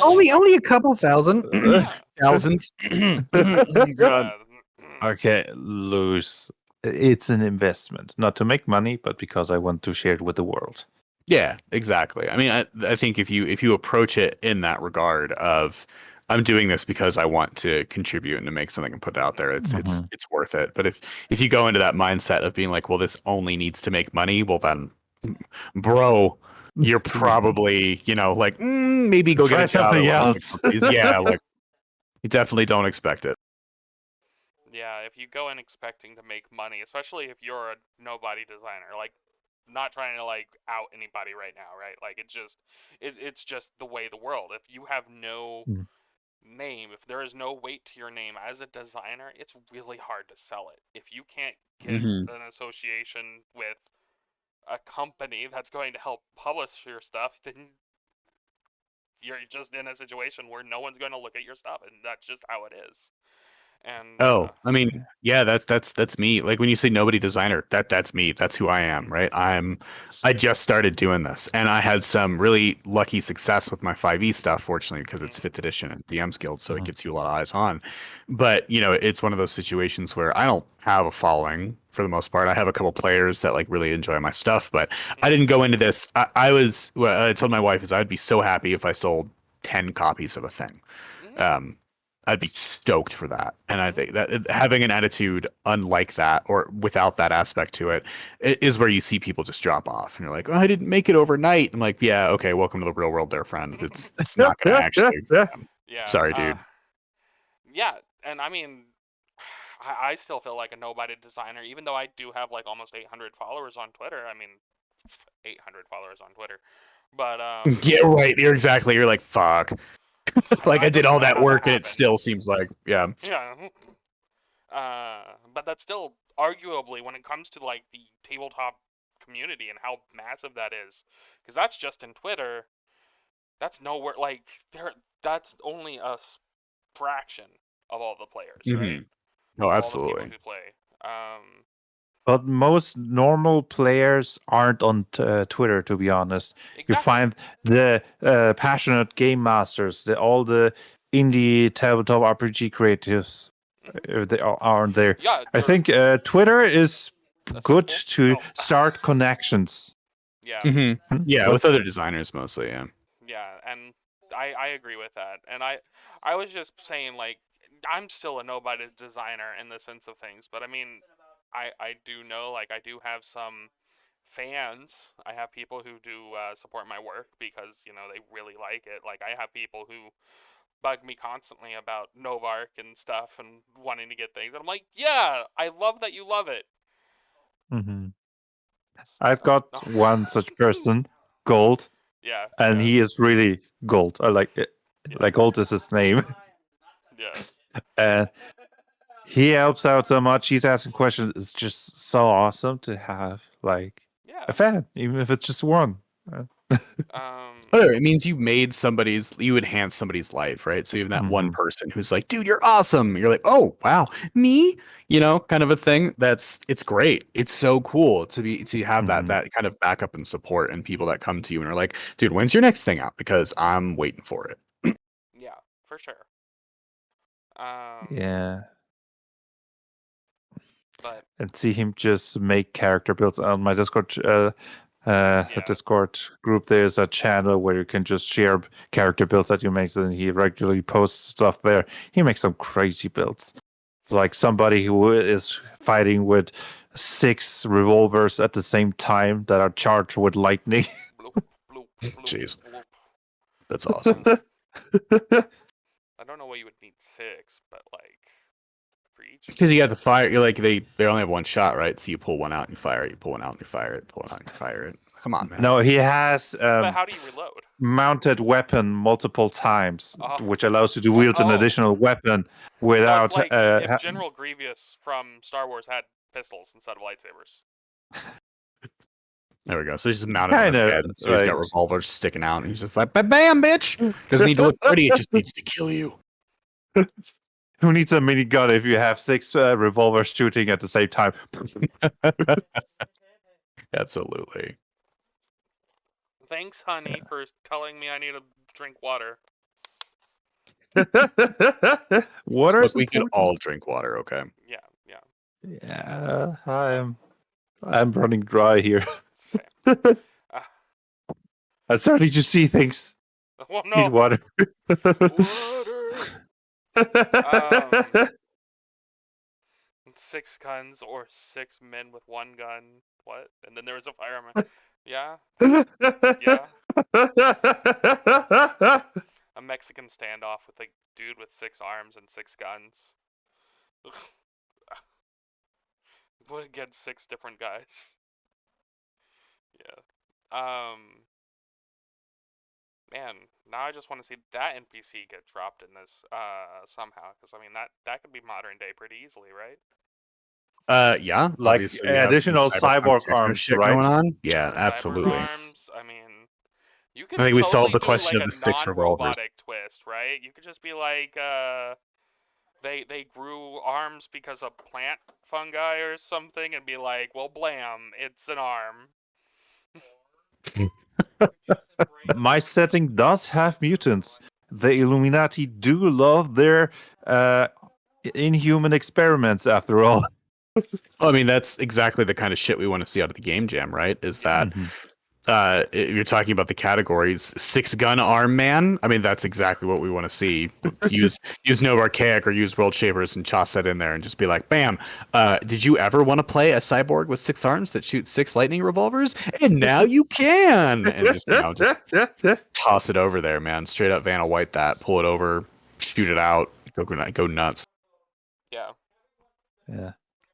Only a couple thousand yeah, thousands. God. yeah. Okay, lose. It's an investment, not to make money, but because I want to share it with the world. Yeah, exactly. I mean, I think if you approach it in that regard of I'm doing this because I want to contribute and to make something and put it out there, Mhm. it's worth it. But if you go into that mindset of being like, well, this only needs to make money, well then, bro, you're probably like maybe go get Try a job at something one of the else. companies. Yeah, like you definitely don't expect it. Yeah, if you go in expecting to make money, especially if you're a nobody designer, like, not trying to like out anybody right now, right? Like, it's just the way the world. If you have no Mm. name, if there is no weight to your name as a designer, it's really hard to sell it. If you can't get Hmm. an association with a company that's going to help publish your stuff, then you're just in a situation where no one's going to look at your stuff, and that's just how it is. And Oh, I mean, yeah, that's me. Like when you say nobody designer, that's me. That's who I am, right? I just started doing this and I had some really lucky success with my 5e stuff, fortunately, because it's 5th edition and DM's Guild, so it Mhm. gets you a lot of eyes on. But, it's one of those situations where I don't have a following for the most part. I have a couple players that like really enjoy my stuff, but I didn't go into this. I told my wife is I'd be so happy if I sold 10 copies of a thing. Um, I'd be stoked for that. And I think that having an attitude unlike that or without that aspect to it is where you see people just drop off. And you're like, oh, I didn't make it overnight. I'm like, yeah, okay, welcome to the real world there, friend. It's not going to actually. yeah, Sorry, dude. yeah, and I mean, I still feel like a nobody designer, even though I do have like almost 800 followers on Twitter. I mean, 800 followers on Twitter, but Yeah, right. You're like, fuck. Like I I did don't even all know that how that work and it happened. still seems like, yeah. Yeah. But that's still arguably when it comes to like the tabletop community and how massive that is, because that's just in Twitter. That's nowhere like there. That's only a fraction of all the players, right? Hmm. Oh, Of all the people absolutely. who play. Um, But most normal players aren't on Twitter, to be honest. You exactly. find the passionate game masters, all the indie tabletop RPG creatives, they aren't there. Yeah, I they're think Twitter is good accessible. to No. start connections. Yeah. Hmm. Yeah, But with other designers mostly, yeah. Yeah, and I agree with that. And I was just saying like I'm still a nobody designer in the sense of things, but I mean I do know like I do have some fans. I have people who do support my work because they really like it. Like I have people who bug me constantly about Novark and stuff and wanting to get things. And I'm like, yeah, I love that you love it. mhm. I've So got one such person, Gold, yeah, and yeah, he is really Gold. I like it. yeah, Like Gold is his name. yeah, And he helps out so much. He's asking questions. It's just so awesome to have like a yeah. fan, even if it's just one. Um, Oh, it means you enhance somebody's life, right? So you have that one Mhm, person who's like, dude, you're awesome. You're like, oh, wow, me? Kind of a thing. It's great. It's so cool to have that mhm. that kind of backup and support and people that come to you and are like, dude, when's your next thing out? Because I'm waiting for it. yeah, for sure. Um, Yeah. But and see him just make character builds on my Discord. Discord group. There's a channel where you can just share character builds that you make, and he regularly posts stuff there. He makes some crazy builds, like somebody who is fighting with 6 revolvers at the same time that are charged with lightning. bloop, bloop, bloop, Jeez. bloop. That's awesome. I don't know why you would need 6, but like for each. Because you got to fire. You're like they only have one shot, right? So you pull one out and you fire it. You pull one out and you fire it. Pull one out and you fire it. Come on, man. No, he has But how do you reload? mounted weapon multiple times, Oh. which allows you to wield an Oh. additional weapon So without. it's like if General Grievous from Star Wars had pistols instead of lightsabers. There we go. So he's just mounted on his Kinda, head. So he's got like- revolvers sticking out, and he's just like, "Bam, bitch!" Doesn't need to look pretty. It just needs to kill you. Who needs a minigun if you have 6 revolvers shooting at the same time? Absolutely. Thanks, honey, for telling me I need to drink water. Water Look, is we can important. all drink water, okay? Yeah. Yeah, I'm running dry here. Same. I'm starting to see things. Oh Need no. water. Water. 6 guns or 6 men with 1 gun. What? And then there was a fireman. Yeah. Yeah. A Mexican standoff with a dude with 6 arms and 6 guns. What against 6 different guys? Yeah. Man, now I just want to see that NPC get dropped in this somehow, because I mean that could be modern day pretty easily, right? Yeah. Like obviously we have some additional cyberpunk cyborg techno arms, shit right? going on. Yeah, Cyber absolutely. arms. I mean, you could. I think we totally solved the do, question like, of the a 6 revolvers. non-robotic twist, right? You could just be like, they grew arms because of plant fungi or something, and be like, well, blam, it's an arm. My setting does have mutants. The Illuminati do love their inhuman experiments, after all. Well, I mean, that's exactly the kind of shit we want to see out of the game jam, right? Is that you're talking about the categories 6-gun arm man? I mean, that's exactly what we want to see. Use no archaic or use world shapers and toss that in there and just be like, bam. Did you ever want to play a cyborg with 6 arms that shoots 6 lightning revolvers? And now you can. And just toss it over there, man. Straight up Vanna White that, pull it over, shoot it out, go nuts. Yeah. Yeah.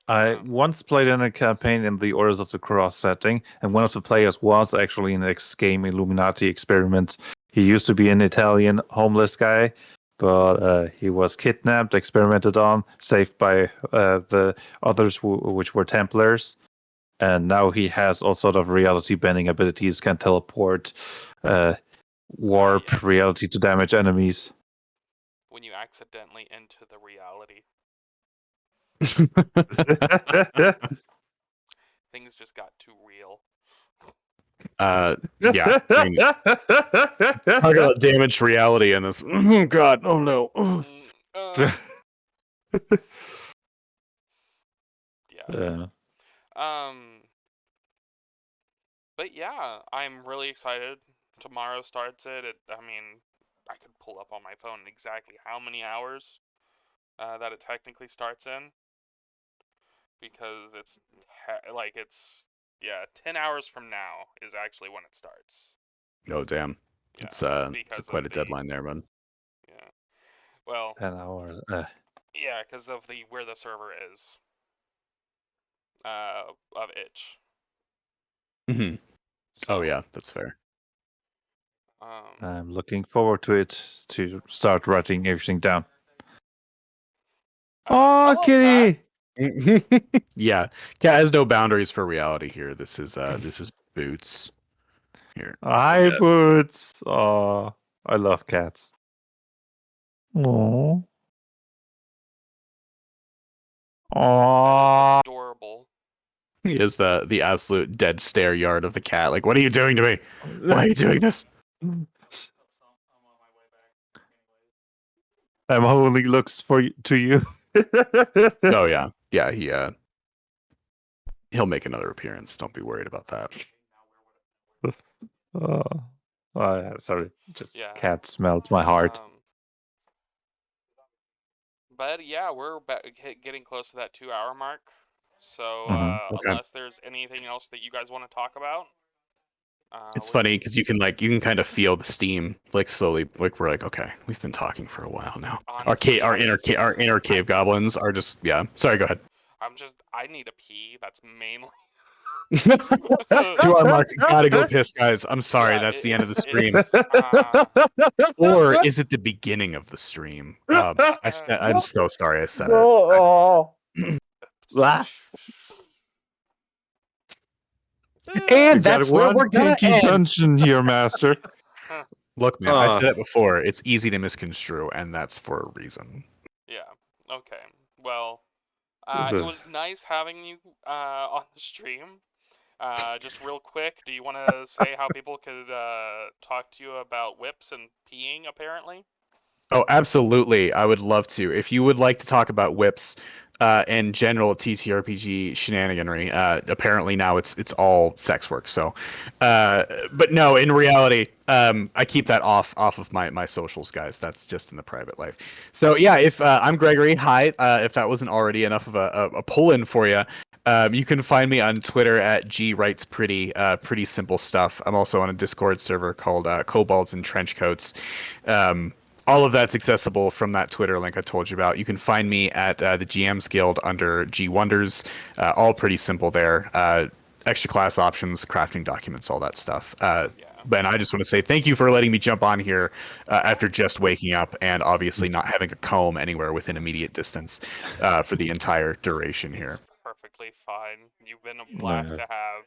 I once played in a campaign in the Orders of the Cross setting, and one of the players was actually an ex-game Illuminati experiment. He used to be an Italian homeless guy, but he was kidnapped, experimented on, saved by the others which were Templars, and now he has all sort of reality-bending abilities, can teleport, warp Yes. reality to damage enemies. When you accidentally enter the reality, things just got too real. Yeah. I mean, talk about damaged reality in this. Oh God! Oh no! Yeah. But yeah, I'm really excited. Tomorrow starts it. I mean, I could pull up on my phone exactly how many hours that it technically starts in, because it's 10 hours from now is actually when it starts. Oh damn! Yeah, It's quite a deadline there, bud. Yeah. Well. 10 hours. Yeah, because of where the server is. Of itch. Mm-hmm. So, Oh yeah, that's fair. I'm looking forward to it to start writing everything down. tell Oh, us, kitty! Yeah, cat has no boundaries for reality here. This is Boots. Here. Hi, Boots. Oh, I love cats. Oh. That Oh. is adorable. He is the absolute dead stare yard of the cat. Like, what are you doing to me? Why are you doing this? I'm holding looks to you. Oh yeah, yeah. He'll make another appearance. Don't be worried about that. Sorry, just Yeah. cat smelled my heart. But yeah, we're getting close to that 2-hour mark. So Mhm. Okay. unless there's anything else that you guys want to talk about, It's we- funny because you can kind of feel the steam like slowly. Like we're like, okay, we've been talking for a while now. Honestly, Our inner cave goblins are just Sorry, go ahead. I need a pee. That's mainly. 2 hour mark. Gotta go piss, guys. I'm sorry. Yeah, That's the end of the stream. Or is it the beginning of the stream? I'm so sorry I said it. Oh. Ah. And You got that's where one we're gonna pinky end. dungeon here, Master. Look, man, I said it before. It's easy to misconstrue, and that's for a reason. Yeah. Okay. Well, it was nice having you on the stream. Just real quick, do you want to say how people could talk to you about whips and peeing? Apparently. Oh, absolutely. I would love to. If you would like to talk about whips and general TTRPG shenaniganry, apparently now it's all sex work. So, but no, in reality, I keep that off of my socials, guys. That's just in the private life. So yeah, if I'm Gregory, hi. If that wasn't already enough of a pull in for you. You can find me on Twitter at gwritespretty. Pretty simple stuff. I'm also on a Discord server called Kobolds and Trenchcoats. All of that's accessible from that Twitter link I told you about. You can find me at the GM's Guild under G Wonders. All pretty simple there. Extra class options, crafting documents, all that stuff. But I just want to say thank you for letting me jump on here after just waking up and obviously not having a comb anywhere within immediate distance for the entire duration here. It's perfectly fine. You've been a blast to have.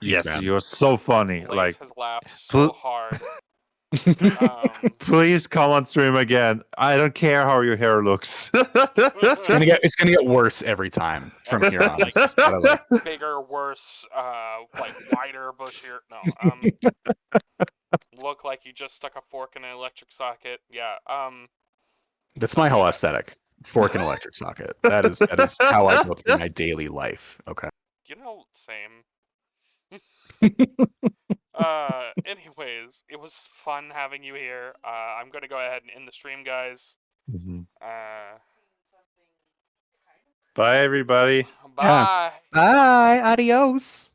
Yes, man. you're so funny. Blaze Like, has laughed so hard. please come on stream again. I don't care how your hair looks. It's gonna get worse every time from here on. It's just gotta, like, Bigger, worse, like wider, bushier. No, look like you just stuck a fork in an electric socket. Yeah. That's my whole aesthetic. Fork and electric socket. That is how I go through my daily life. Okay. You know, same. Anyways, it was fun having you here. I'm gonna go ahead and end the stream, guys. Mhm. Uh, Bye, everybody. bye. Bye. Adios.